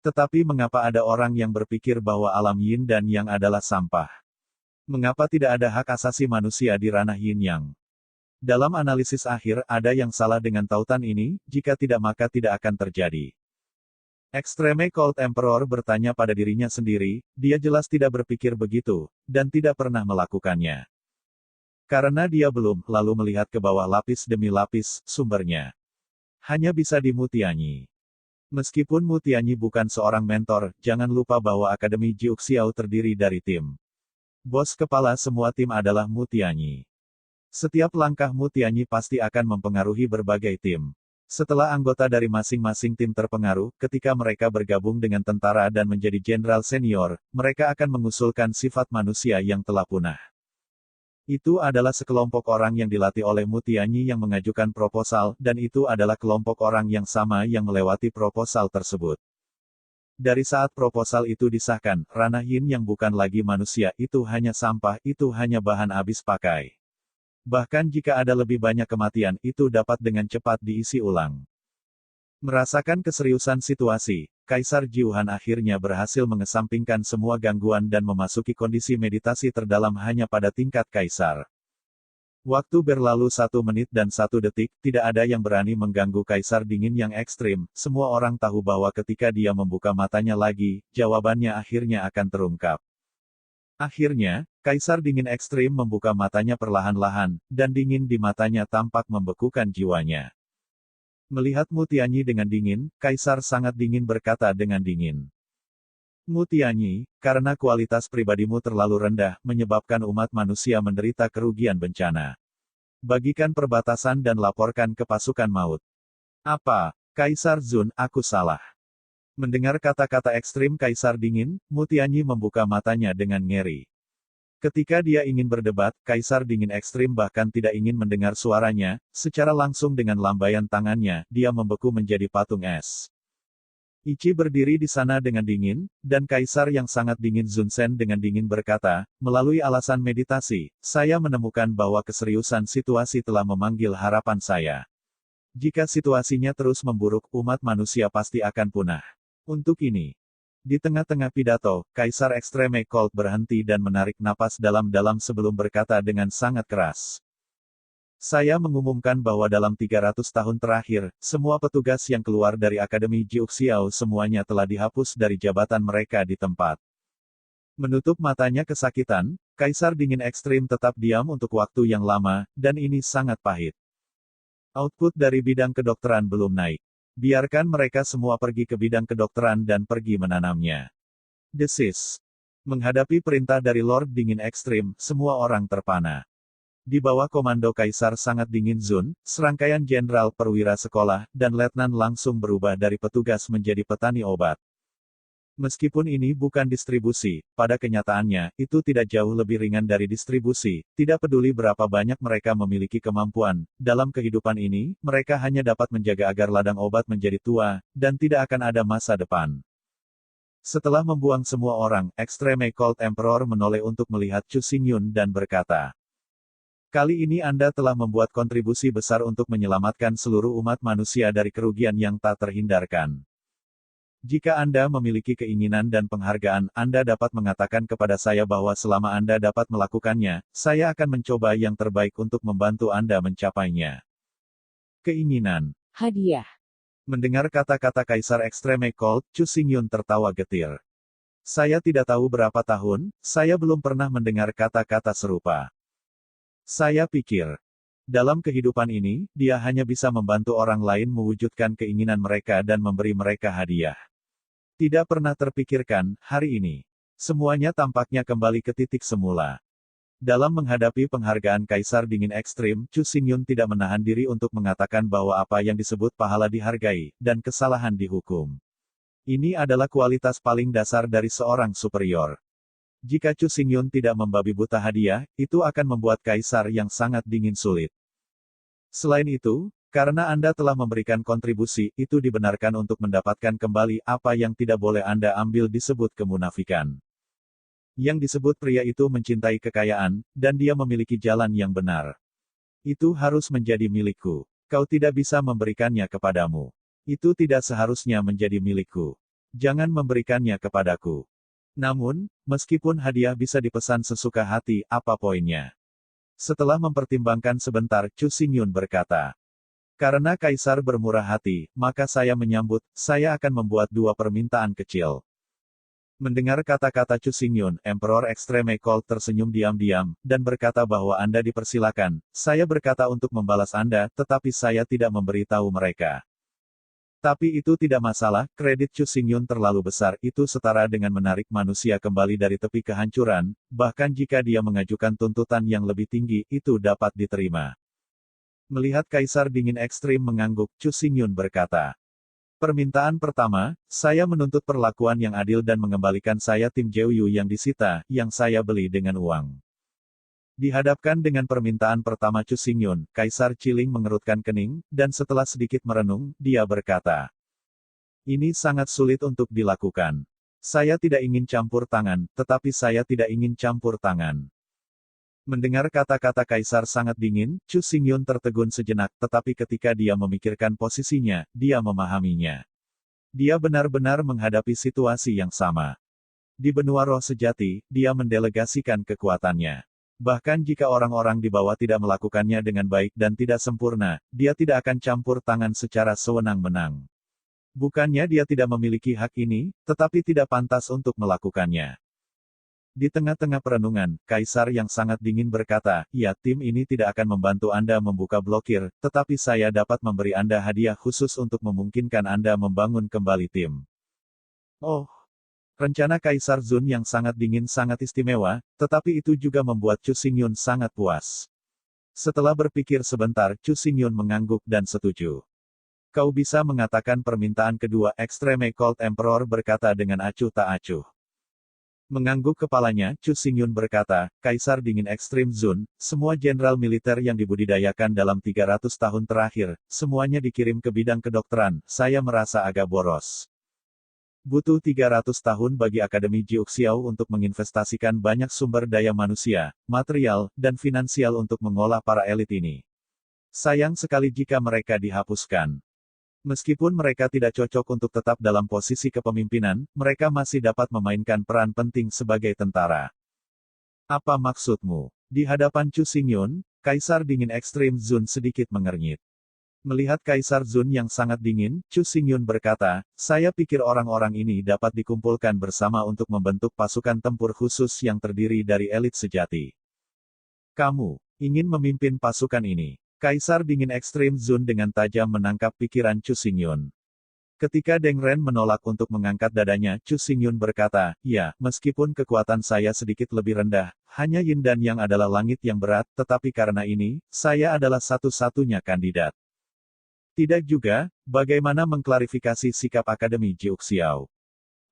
Tetapi mengapa ada orang yang berpikir bahwa alam yin dan yang adalah sampah? Mengapa tidak ada hak asasi manusia di ranah yin yang? Dalam analisis akhir, ada yang salah dengan tautan ini, jika tidak maka tidak akan terjadi. Extreme Cold Emperor bertanya pada dirinya sendiri, dia jelas tidak berpikir begitu, dan tidak pernah melakukannya. Karena dia belum, lalu melihat ke bawah lapis demi lapis, sumbernya. Hanya bisa di Mutianyi. Meskipun Mutianyi bukan seorang mentor, jangan lupa bahwa Akademi Jiuxiao terdiri dari tim. Bos kepala semua tim adalah Mutianyi. Setiap langkah Mutianyi pasti akan mempengaruhi berbagai tim. Setelah anggota dari masing-masing tim terpengaruh, ketika mereka bergabung dengan tentara dan menjadi jenderal senior, mereka akan mengusulkan sifat manusia yang telah punah. Itu adalah sekelompok orang yang dilatih oleh Mutianyi yang mengajukan proposal, dan itu adalah kelompok orang yang sama yang melewati proposal tersebut. Dari saat proposal itu disahkan, ranah yin yang bukan lagi manusia, itu hanya sampah, itu hanya bahan habis pakai. Bahkan jika ada lebih banyak kematian, itu dapat dengan cepat diisi ulang. Merasakan keseriusan situasi, Kaisar Jiuhan akhirnya berhasil mengesampingkan semua gangguan dan memasuki kondisi meditasi terdalam hanya pada tingkat kaisar. Waktu berlalu 1 menit dan 1 detik, tidak ada yang berani mengganggu kaisar dingin yang ekstrim, semua orang tahu bahwa ketika dia membuka matanya lagi, jawabannya akhirnya akan terungkap. Akhirnya, Kaisar dingin ekstrim membuka matanya perlahan-lahan, dan dingin di matanya tampak membekukan jiwanya. Melihat Mutianyi dengan dingin, Kaisar sangat dingin berkata dengan dingin. Mutianyi, karena kualitas pribadimu terlalu rendah, menyebabkan umat manusia menderita kerugian bencana. Bagikan perbatasan dan laporkan ke pasukan maut. Apa? Kaisar Zun, aku salah. Mendengar kata-kata ekstrim Kaisar dingin, Mutianyi membuka matanya dengan ngeri. Ketika dia ingin berdebat, Kaisar dingin ekstrim bahkan tidak ingin mendengar suaranya, secara langsung dengan lambaian tangannya, dia membeku menjadi patung es. Ichi berdiri di sana dengan dingin, dan Kaisar yang sangat dingin Zunsen dengan dingin berkata, melalui alasan meditasi, saya menemukan bahwa keseriusan situasi telah memanggil harapan saya. Jika situasinya terus memburuk, umat manusia pasti akan punah. Untuk ini, di tengah-tengah pidato, Kaisar Extreme Cold berhenti dan menarik napas dalam-dalam sebelum berkata dengan sangat keras. Saya mengumumkan bahwa dalam 300 tahun terakhir, semua petugas yang keluar dari Akademi Jiuxiao semuanya telah dihapus dari jabatan mereka di tempat. Menutup matanya kesakitan, Kaisar dingin ekstrim tetap diam untuk waktu yang lama, dan ini sangat pahit. Output dari bidang kedokteran belum naik. Biarkan mereka semua pergi ke bidang kedokteran dan pergi menanamnya. Desis. Menghadapi perintah dari Lord Dingin Ekstrim, semua orang terpana. Di bawah komando Kaisar sangat dingin Zun, serangkaian jenderal perwira sekolah, dan letnan langsung berubah dari petugas menjadi petani obat. Meskipun ini bukan distribusi, pada kenyataannya, itu tidak jauh lebih ringan dari distribusi, tidak peduli berapa banyak mereka memiliki kemampuan, dalam kehidupan ini, mereka hanya dapat menjaga agar ladang obat menjadi tua, dan tidak akan ada masa depan. Setelah membuang semua orang, Extreme Cold Emperor menoleh untuk melihat Chu Xingyun dan berkata, kali ini Anda telah membuat kontribusi besar untuk menyelamatkan seluruh umat manusia dari kerugian yang tak terhindarkan. Jika Anda memiliki keinginan dan penghargaan, Anda dapat mengatakan kepada saya bahwa selama Anda dapat melakukannya, saya akan mencoba yang terbaik untuk membantu Anda mencapainya. Keinginan. Hadiah. Mendengar kata-kata Kaisar Extreme Cold, Chu Xingyun tertawa getir. Saya tidak tahu berapa tahun, saya belum pernah mendengar kata-kata serupa. Saya pikir, dalam kehidupan ini, dia hanya bisa membantu orang lain mewujudkan keinginan mereka dan memberi mereka hadiah. Tidak pernah terpikirkan, hari ini. Semuanya tampaknya kembali ke titik semula. Dalam menghadapi penghargaan Kaisar Dingin Ekstrim, Chu Xingyun tidak menahan diri untuk mengatakan bahwa apa yang disebut pahala dihargai, dan kesalahan dihukum. Ini adalah kualitas paling dasar dari seorang superior. Jika Chu Xingyun tidak membabi buta hadiah, itu akan membuat Kaisar yang sangat dingin sulit. Selain itu, karena Anda telah memberikan kontribusi, itu dibenarkan untuk mendapatkan kembali apa yang tidak boleh Anda ambil disebut kemunafikan. Yang disebut pria itu mencintai kekayaan, dan dia memiliki jalan yang benar. Itu harus menjadi milikku. Kau tidak bisa memberikannya kepadamu. Itu tidak seharusnya menjadi milikku. Jangan memberikannya kepadaku. Namun, meskipun hadiah bisa dipesan sesuka hati, apa poinnya? Setelah mempertimbangkan sebentar, Chu Xingyun berkata, karena Kaisar bermurah hati, maka saya menyambut, saya akan membuat 2 permintaan kecil. Mendengar kata-kata Chu Xingyun, Emperor Extreme Cold tersenyum diam-diam, dan berkata bahwa Anda dipersilakan. Saya berkata untuk membalas Anda, tetapi saya tidak memberitahu mereka. Tapi itu tidak masalah, kredit Chu Xingyun terlalu besar, itu setara dengan menarik manusia kembali dari tepi kehancuran, bahkan jika dia mengajukan tuntutan yang lebih tinggi, itu dapat diterima. Melihat Kaisar Dingin Ekstrim mengangguk, Chu Xingyun berkata, permintaan pertama, saya menuntut perlakuan yang adil dan mengembalikan saya tim Jeoyu yang disita, yang saya beli dengan uang. Dihadapkan dengan permintaan pertama Chu Xingyun, Kaisar Chiling mengerutkan kening, dan setelah sedikit merenung, dia berkata, ini sangat sulit untuk dilakukan. Saya tidak ingin campur tangan, tetapi saya tidak ingin campur tangan. Mendengar kata-kata Kaisar sangat dingin, Chu Xingyun tertegun sejenak, tetapi ketika dia memikirkan posisinya, dia memahaminya. Dia benar-benar menghadapi situasi yang sama. Di benua roh sejati, dia mendelegasikan kekuatannya. Bahkan jika orang-orang di bawah tidak melakukannya dengan baik dan tidak sempurna, dia tidak akan campur tangan secara sewenang-wenang. Bukannya dia tidak memiliki hak ini, tetapi tidak pantas untuk melakukannya. Di tengah-tengah perenungan, Kaisar yang sangat dingin berkata, ya, tim ini tidak akan membantu Anda membuka blokir, tetapi saya dapat memberi Anda hadiah khusus untuk memungkinkan Anda membangun kembali tim. Oh, rencana Kaisar Zun yang sangat dingin sangat istimewa, tetapi itu juga membuat Chu Xingyun sangat puas. Setelah berpikir sebentar, Chu Xingyun mengangguk dan setuju. Kau bisa mengatakan permintaan kedua, Extreme Cold Emperor berkata dengan acuh tak acuh. Mengangguk kepalanya, Chu Xingyun berkata, Kaisar Dingin Ekstrim Zun, semua jenderal militer yang dibudidayakan dalam 300 tahun terakhir, semuanya dikirim ke bidang kedokteran, saya merasa agak boros. Butuh 300 tahun bagi Akademi Jiuxiao untuk menginvestasikan banyak sumber daya manusia, material, dan finansial untuk mengolah para elit ini. Sayang sekali jika mereka dihapuskan. Meskipun mereka tidak cocok untuk tetap dalam posisi kepemimpinan, mereka masih dapat memainkan peran penting sebagai tentara. Apa maksudmu? Di hadapan Chu Xingyun, Kaisar Dingin Ekstrim Zun sedikit mengernyit. Melihat Kaisar Zun yang sangat dingin, Chu Xingyun berkata, saya pikir orang-orang ini dapat dikumpulkan bersama untuk membentuk pasukan tempur khusus yang terdiri dari elit sejati. Kamu ingin memimpin pasukan ini? Kaisar Dingin Ekstrim Zun dengan tajam menangkap pikiran Chu Xingyun. Ketika Deng Ren menolak untuk mengangkat dadanya, Chu Xingyun berkata, ya, meskipun kekuatan saya sedikit lebih rendah, hanya Yin dan Yang adalah langit yang berat, tetapi karena ini, saya adalah satu-satunya kandidat. Tidak juga, bagaimana mengklarifikasi sikap Akademi Jiuxiao?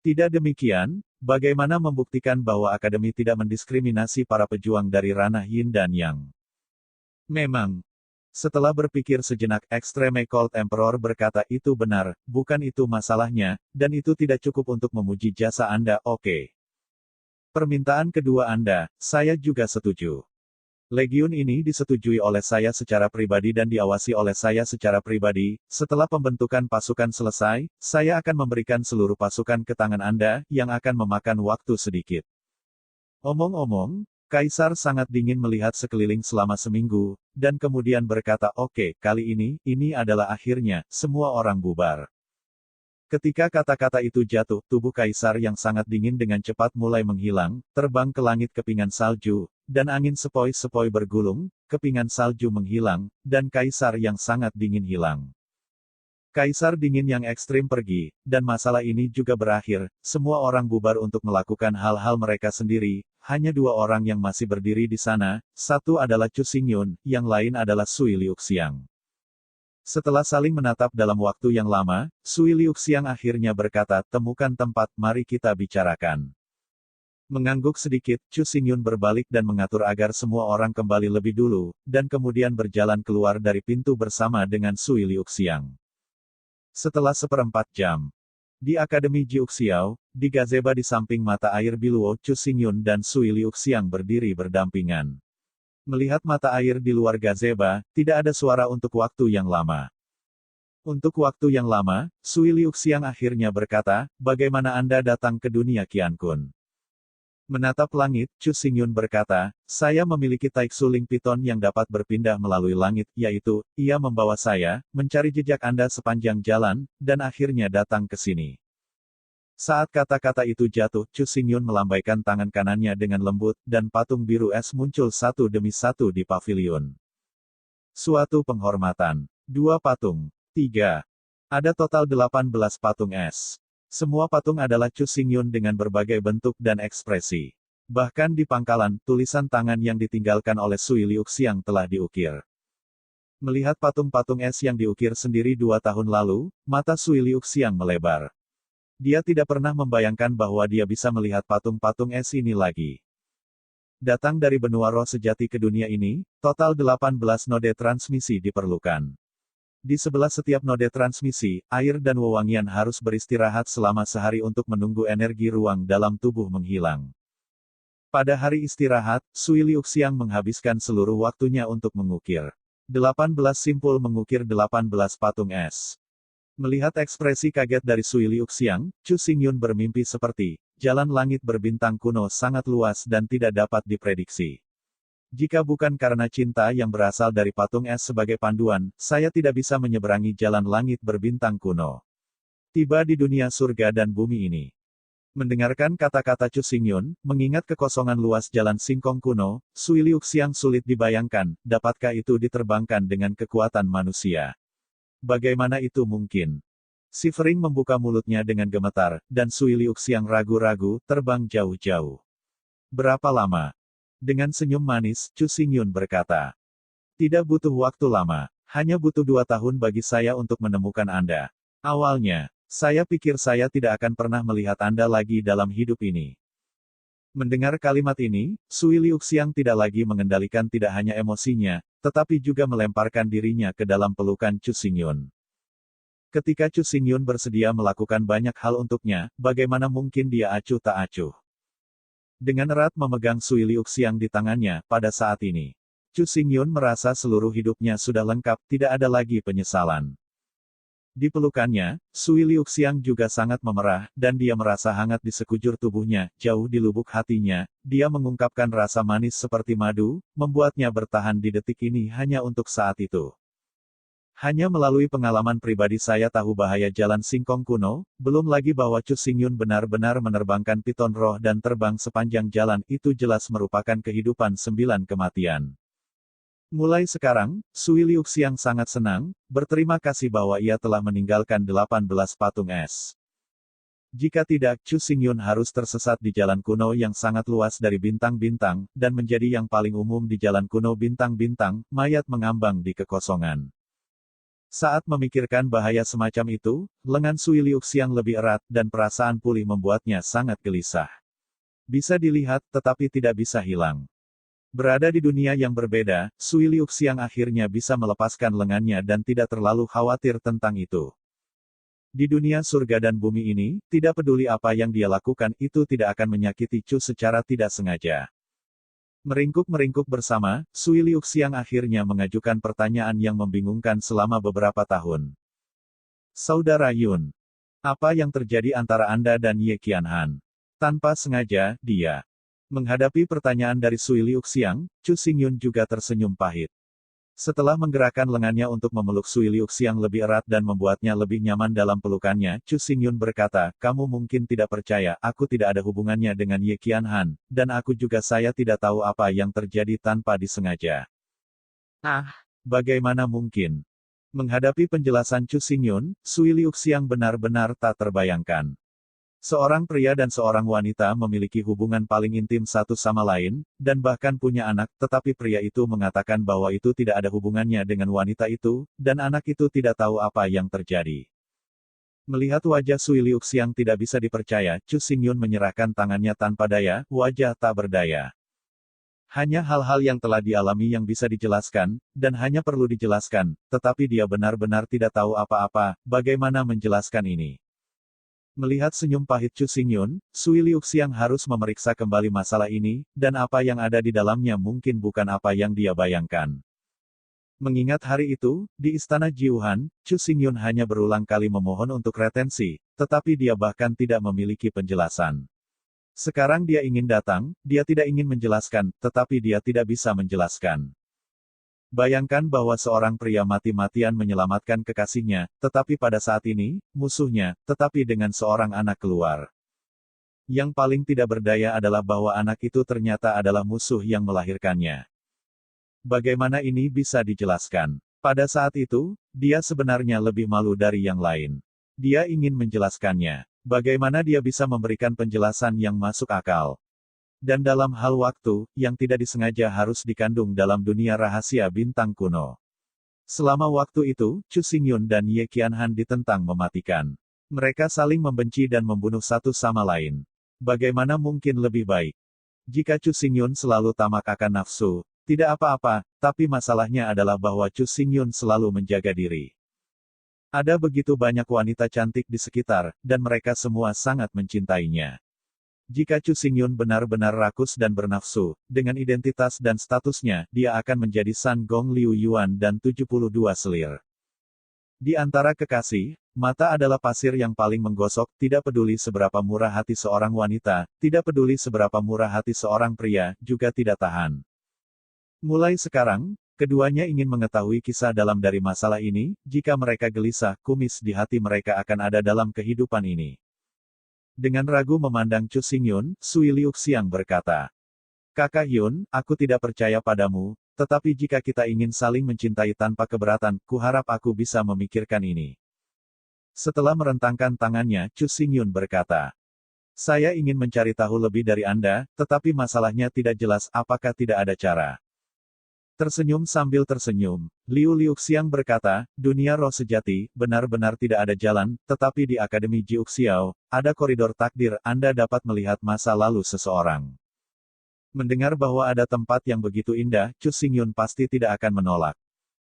Tidak demikian, bagaimana membuktikan bahwa Akademi tidak mendiskriminasi para pejuang dari ranah Yin dan Yang? Memang. Setelah berpikir sejenak, Extreme Cold Emperor berkata itu benar, bukan itu masalahnya, dan itu tidak cukup untuk memuji jasa Anda, oke. Permintaan kedua Anda, saya juga setuju. Legiun ini disetujui oleh saya secara pribadi dan diawasi oleh saya secara pribadi. Setelah pembentukan pasukan selesai, saya akan memberikan seluruh pasukan ke tangan Anda, yang akan memakan waktu sedikit. Omong-omong, Kaisar sangat dingin melihat sekeliling selama seminggu, dan kemudian berkata, oke, kali ini adalah akhirnya, semua orang bubar. Ketika kata-kata itu jatuh, tubuh Kaisar yang sangat dingin dengan cepat mulai menghilang, terbang ke langit kepingan salju, dan angin sepoi-sepoi bergulung, kepingan salju menghilang, dan Kaisar yang sangat dingin hilang. Kaisar dingin yang ekstrim pergi, dan masalah ini juga berakhir, semua orang bubar untuk melakukan hal-hal mereka sendiri, hanya dua orang yang masih berdiri di sana, satu adalah Chu Xingyun, yang lain adalah Sui Liuxiang. Setelah saling menatap dalam waktu yang lama, Sui Liuxiang akhirnya berkata, temukan tempat, mari kita bicarakan. Mengangguk sedikit, Chu Xingyun berbalik dan mengatur agar semua orang kembali lebih dulu, dan kemudian berjalan keluar dari pintu bersama dengan Sui Liuxiang. Setelah 1/4 jam, di Akademi Jiuxiao, di gazebo di samping mata air Biluo, Chu Xingyun dan Sui Liuxiang berdiri berdampingan. Melihat mata air di luar gazebo, tidak ada suara untuk waktu yang lama. Untuk waktu yang lama, Sui Liuxiang akhirnya berkata, bagaimana Anda datang ke dunia Qiankun? Menatap langit, Chu Xingyun berkata, saya memiliki Taixuling Piton yang dapat berpindah melalui langit, yaitu, ia membawa saya, mencari jejak Anda sepanjang jalan, dan akhirnya datang ke sini. Saat kata-kata itu jatuh, Chu Xingyun melambaikan tangan kanannya dengan lembut, dan patung biru es muncul satu demi satu di pavilion. Suatu penghormatan. 2 patung. 3. Ada total 18 patung es. Semua patung adalah Chu Xingyun dengan berbagai bentuk dan ekspresi. Bahkan di pangkalan, tulisan tangan yang ditinggalkan oleh Sui Liuxiang telah diukir. Melihat patung-patung es yang diukir sendiri 2 tahun lalu, mata Sui Liuxiang melebar. Dia tidak pernah membayangkan bahwa dia bisa melihat patung-patung es ini lagi. Datang dari benua roh sejati ke dunia ini, total 18 node transmisi diperlukan. Di sebelah setiap node transmisi, air dan wewangian harus beristirahat selama sehari untuk menunggu energi ruang dalam tubuh menghilang. Pada hari istirahat, Sui Liuxiang menghabiskan seluruh waktunya untuk mengukir. 18 simpul mengukir 18 patung es. Melihat ekspresi kaget dari Sui Liuxiang, Chu Xingyun bermimpi seperti, jalan langit berbintang kuno sangat luas dan tidak dapat diprediksi. Jika bukan karena cinta yang berasal dari patung es sebagai panduan, saya tidak bisa menyeberangi jalan langit berbintang kuno. Tiba di dunia surga dan bumi ini. Mendengarkan kata-kata Chu Xingyun, mengingat kekosongan luas jalan singkong kuno, Sui Liuxiang sulit dibayangkan, dapatkah itu diterbangkan dengan kekuatan manusia? Bagaimana itu mungkin? Si Fering membuka mulutnya dengan gemetar, dan Sui Liuxiang ragu-ragu, terbang jauh-jauh. Berapa lama? Dengan senyum manis, Chu Xingyun berkata. Tidak butuh waktu lama, hanya butuh 2 tahun bagi saya untuk menemukan Anda. Awalnya, saya pikir saya tidak akan pernah melihat Anda lagi dalam hidup ini. Mendengar kalimat ini, Sui Liuxiang tidak lagi mengendalikan tidak hanya emosinya, tetapi juga melemparkan dirinya ke dalam pelukan Chu Xingyun. Ketika Chu Xingyun bersedia melakukan banyak hal untuknya, bagaimana mungkin dia acuh tak acuh? Dengan erat memegang Sui Liuxiang di tangannya, pada saat ini, Chu Xingyun merasa seluruh hidupnya sudah lengkap, tidak ada lagi penyesalan. Di pelukannya, Sui Liuxiang juga sangat memerah, dan dia merasa hangat di sekujur tubuhnya, jauh di lubuk hatinya, dia mengungkapkan rasa manis seperti madu, membuatnya bertahan di detik ini hanya untuk saat itu. Hanya melalui pengalaman pribadi saya tahu bahaya jalan singkong kuno, belum lagi bahwa Chu Xingyun benar-benar menerbangkan piton roh dan terbang sepanjang jalan, itu jelas merupakan kehidupan 9 kematian. Mulai sekarang, Sui Liuxiang sangat senang, berterima kasih bahwa ia telah meninggalkan 18 patung es. Jika tidak, Chu Xingyun harus tersesat di jalan kuno yang sangat luas dari bintang-bintang, dan menjadi yang paling umum di jalan kuno bintang-bintang, mayat mengambang di kekosongan. Saat memikirkan bahaya semacam itu, lengan Sui Liuxiang lebih erat, dan perasaan pulih membuatnya sangat gelisah. Bisa dilihat, tetapi tidak bisa hilang. Berada di dunia yang berbeda, Sui Liuxiang akhirnya bisa melepaskan lengannya dan tidak terlalu khawatir tentang itu. Di dunia surga dan bumi ini, tidak peduli apa yang dia lakukan, itu tidak akan menyakiti Chu secara tidak sengaja. Meringkuk-meringkuk bersama, Sui Liuxiang akhirnya mengajukan pertanyaan yang membingungkan selama beberapa tahun. Saudara Yun, apa yang terjadi antara Anda dan Ye Qianhan? Tanpa sengaja, dia menghadapi pertanyaan dari Sui Liuxiang, Chu Xingyun juga tersenyum pahit. Setelah menggerakkan lengannya untuk memeluk Sui Liuxiang lebih erat dan membuatnya lebih nyaman dalam pelukannya, Chu Xingyun berkata, kamu mungkin tidak percaya, aku tidak ada hubungannya dengan Ye Qianhan, dan aku juga saya tidak tahu apa yang terjadi tanpa disengaja. Bagaimana mungkin? Menghadapi penjelasan Chu Xingyun, Sui Liuxiang benar-benar tak terbayangkan. Seorang pria dan seorang wanita memiliki hubungan paling intim satu sama lain, dan bahkan punya anak, tetapi pria itu mengatakan bahwa itu tidak ada hubungannya dengan wanita itu, dan anak itu tidak tahu apa yang terjadi. Melihat wajah Sui Liuxiang tidak bisa dipercaya, Chu Xingyun menyerahkan tangannya tanpa daya, wajah tak berdaya. Hanya hal-hal yang telah dialami yang bisa dijelaskan, dan hanya perlu dijelaskan, tetapi dia benar-benar tidak tahu apa-apa, bagaimana menjelaskan ini. Melihat senyum pahit Chu Xingyun, Sui Liuxiang harus memeriksa kembali masalah ini, dan apa yang ada di dalamnya mungkin bukan apa yang dia bayangkan. Mengingat hari itu, di istana Jiuhan, Chu Xingyun hanya berulang kali memohon untuk retensi, tetapi dia bahkan tidak memiliki penjelasan. Sekarang dia ingin datang, dia tidak ingin menjelaskan, tetapi dia tidak bisa menjelaskan. Bayangkan bahwa seorang pria mati-matian menyelamatkan kekasihnya, tetapi pada saat ini, musuhnya, tetapi dengan seorang anak keluar. Yang paling tidak berdaya adalah bahwa anak itu ternyata adalah musuh yang melahirkannya. Bagaimana ini bisa dijelaskan? Pada saat itu, dia sebenarnya lebih malu dari yang lain. Dia ingin menjelaskannya. Bagaimana dia bisa memberikan penjelasan yang masuk akal? Dan dalam hal waktu, yang tidak disengaja harus dikandung dalam dunia rahasia bintang kuno. Selama waktu itu, Chu Xingyun dan Ye Qianhan ditentang mematikan. Mereka saling membenci dan membunuh satu sama lain. Bagaimana mungkin lebih baik? Jika Chu Xingyun selalu tamak akan nafsu, tidak apa-apa, tapi masalahnya adalah bahwa Chu Xingyun selalu menjaga diri. Ada begitu banyak wanita cantik di sekitar, dan mereka semua sangat mencintainya. Jika Chu Xingyun benar-benar rakus dan bernafsu, dengan identitas dan statusnya, dia akan menjadi San Gong Liu Yuan dan 72 selir. Di antara kekasih, mata adalah pasir yang paling menggosok, tidak peduli seberapa murah hati seorang wanita, tidak peduli seberapa murah hati seorang pria, juga tidak tahan. Mulai sekarang, keduanya ingin mengetahui kisah dalam dari masalah ini, jika mereka gelisah, kumis di hati mereka akan ada dalam kehidupan ini. Dengan ragu memandang Chu Xingyun, Sui Liuxiang berkata, "Kakak Yun, aku tidak percaya padamu, tetapi jika kita ingin saling mencintai tanpa keberatan, kuharap aku bisa memikirkan ini." Setelah merentangkan tangannya, Chu Xingyun berkata, "Saya ingin mencari tahu lebih dari Anda, tetapi masalahnya tidak jelas, apakah tidak ada cara?" Tersenyum sambil tersenyum, Liu Liuxiang berkata, "Dunia roh sejati, benar-benar tidak ada jalan, tetapi di Akademi Jiuxiao, ada koridor takdir, Anda dapat melihat masa lalu seseorang." Mendengar bahwa ada tempat yang begitu indah, Chu Xingyun pasti tidak akan menolak.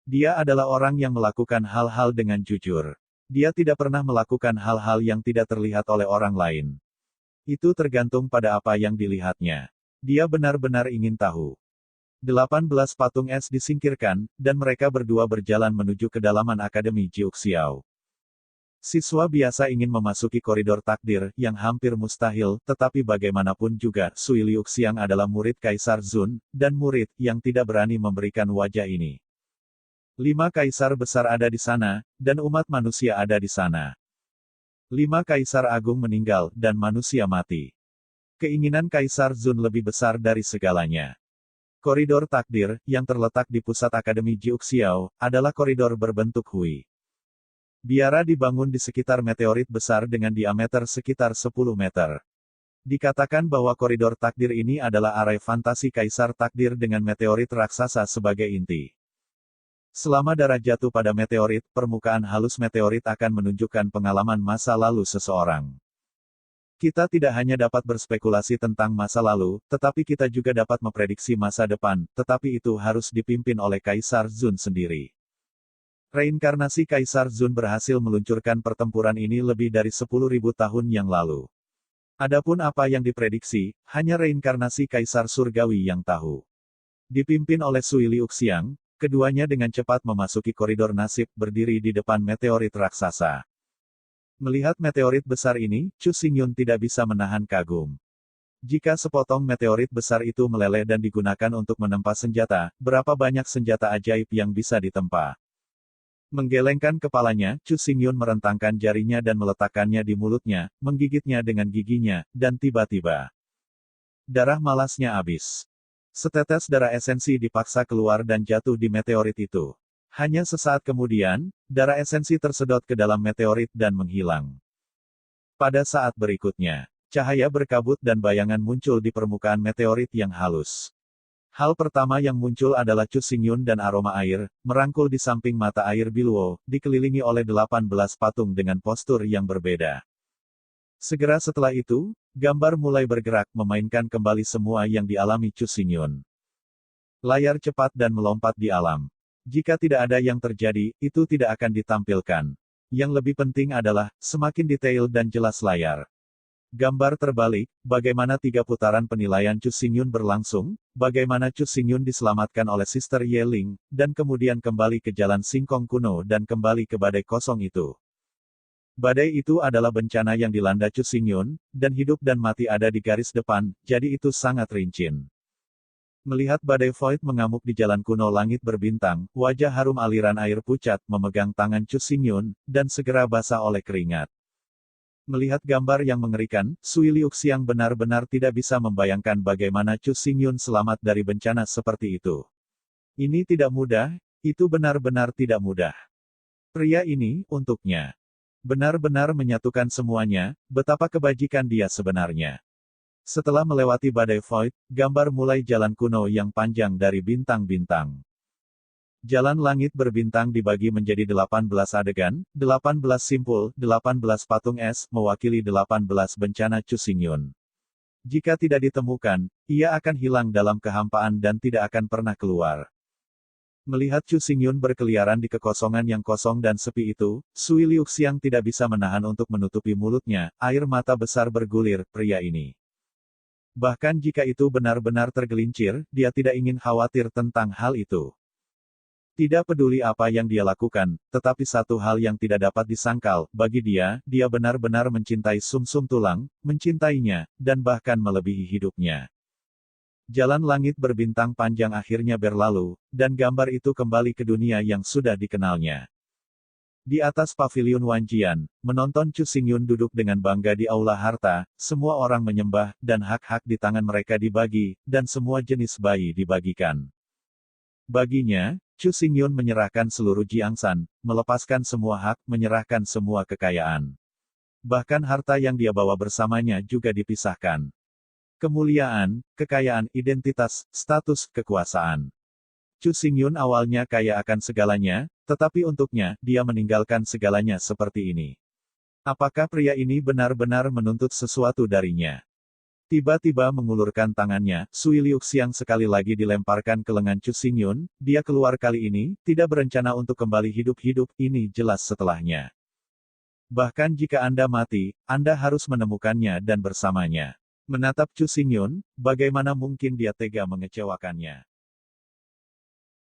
Dia adalah orang yang melakukan hal-hal dengan jujur. Dia tidak pernah melakukan hal-hal yang tidak terlihat oleh orang lain. Itu tergantung pada apa yang dilihatnya. Dia benar-benar ingin tahu. 18 patung es disingkirkan, dan mereka berdua berjalan menuju kedalaman Akademi Jiuxiao. Siswa biasa ingin memasuki koridor takdir, yang hampir mustahil, tetapi bagaimanapun juga, Sui Liuxiang adalah murid Kaisar Zun, dan murid, yang tidak berani memberikan wajah ini. 5 kaisar besar ada di sana, dan umat manusia ada di sana. 5 kaisar agung meninggal, dan manusia mati. Keinginan Kaisar Zun lebih besar dari segalanya. Koridor takdir, yang terletak di pusat Akademi Jiuxiao, adalah koridor berbentuk hui. Biara dibangun di sekitar meteorit besar dengan diameter sekitar 10 meter. Dikatakan bahwa koridor takdir ini adalah arai fantasi Kaisar Takdir dengan meteorit raksasa sebagai inti. Selama darah jatuh pada meteorit, permukaan halus meteorit akan menunjukkan pengalaman masa lalu seseorang. Kita tidak hanya dapat berspekulasi tentang masa lalu, tetapi kita juga dapat memprediksi masa depan, tetapi itu harus dipimpin oleh Kaisar Zun sendiri. Reinkarnasi Kaisar Zun berhasil meluncurkan pertempuran ini lebih dari 10.000 tahun yang lalu. Adapun apa yang diprediksi, hanya reinkarnasi Kaisar Surgawi yang tahu. Dipimpin oleh Sui Liuxiang, keduanya dengan cepat memasuki koridor nasib berdiri di depan meteorit raksasa. Melihat meteorit besar ini, Chu Xingyun tidak bisa menahan kagum. Jika sepotong meteorit besar itu meleleh dan digunakan untuk menempa senjata, berapa banyak senjata ajaib yang bisa ditempa? Menggelengkan kepalanya, Chu Xingyun merentangkan jarinya dan meletakkannya di mulutnya, menggigitnya dengan giginya, dan tiba-tiba darah malasnya habis. Setetes darah esensi dipaksa keluar dan jatuh di meteorit itu. Hanya sesaat kemudian, darah esensi tersedot ke dalam meteorit dan menghilang. Pada saat berikutnya, cahaya berkabut dan bayangan muncul di permukaan meteorit yang halus. Hal pertama yang muncul adalah Chu Xingyun dan aroma air, merangkul di samping mata air Biluo, dikelilingi oleh 18 patung dengan postur yang berbeda. Segera setelah itu, gambar mulai bergerak memainkan kembali semua yang dialami Chu Xingyun. Layar cepat dan melompat di alam. Jika tidak ada yang terjadi, itu tidak akan ditampilkan. Yang lebih penting adalah, semakin detail dan jelas layar. Gambar terbalik, bagaimana 3 putaran penilaian Chu Xingyun berlangsung, bagaimana Chu Xingyun diselamatkan oleh Sister Ye Ling, dan kemudian kembali ke jalan singkong kuno dan kembali ke badai kosong itu. Badai itu adalah bencana yang dilanda Chu Xingyun, dan hidup dan mati ada di garis depan, jadi itu sangat rinci. Melihat badai void mengamuk di jalan kuno langit berbintang, wajah harum aliran air pucat memegang tangan Chu Xingyun, dan segera basah oleh keringat. Melihat gambar yang mengerikan, Sui Liuxiang benar-benar tidak bisa membayangkan bagaimana Chu Xingyun selamat dari bencana seperti itu. Ini tidak mudah, itu benar-benar tidak mudah. Pria ini, untuknya, benar-benar menyatukan semuanya, betapa kebajikan dia sebenarnya. Setelah melewati badai void, gambar mulai jalan kuno yang panjang dari bintang-bintang. Jalan langit berbintang dibagi menjadi 18 adegan, 18 simpul, 18 patung es, mewakili 18 bencana Chu Xingyun. Jika tidak ditemukan, ia akan hilang dalam kehampaan dan tidak akan pernah keluar. Melihat Chu Xingyun berkeliaran di kekosongan yang kosong dan sepi itu, Sui Liuxiang tidak bisa menahan untuk menutupi mulutnya, air mata besar bergulir, pria ini. Bahkan jika itu benar-benar tergelincir, dia tidak ingin khawatir tentang hal itu. Tidak peduli apa yang dia lakukan, tetapi satu hal yang tidak dapat disangkal, bagi dia benar-benar mencintai sumsum tulang, mencintainya, dan bahkan melebihi hidupnya. Jalan langit berbintang panjang akhirnya berlalu, dan gambar itu kembali ke dunia yang sudah dikenalnya. Di atas paviliun Wanjian, menonton Chu Xingyun duduk dengan bangga di aula harta, semua orang menyembah, dan hak-hak di tangan mereka dibagi, dan semua jenis bayi dibagikan. Baginya, Chu Xingyun menyerahkan seluruh Jiangsan, melepaskan semua hak, menyerahkan semua kekayaan. Bahkan harta yang dia bawa bersamanya juga dipisahkan. Kemuliaan, kekayaan, identitas, status, kekuasaan. Chu Xingyun awalnya kaya akan segalanya, tetapi untuknya, dia meninggalkan segalanya seperti ini. Apakah pria ini benar-benar menuntut sesuatu darinya? Tiba-tiba mengulurkan tangannya, Sui Liuxiang sekali lagi dilemparkan ke lengan Chu Xingyun, dia keluar kali ini, tidak berencana untuk kembali hidup-hidup, ini jelas setelahnya. Bahkan jika Anda mati, Anda harus menemukannya dan bersamanya. Menatap Chu Xingyun, bagaimana mungkin dia tega mengecewakannya.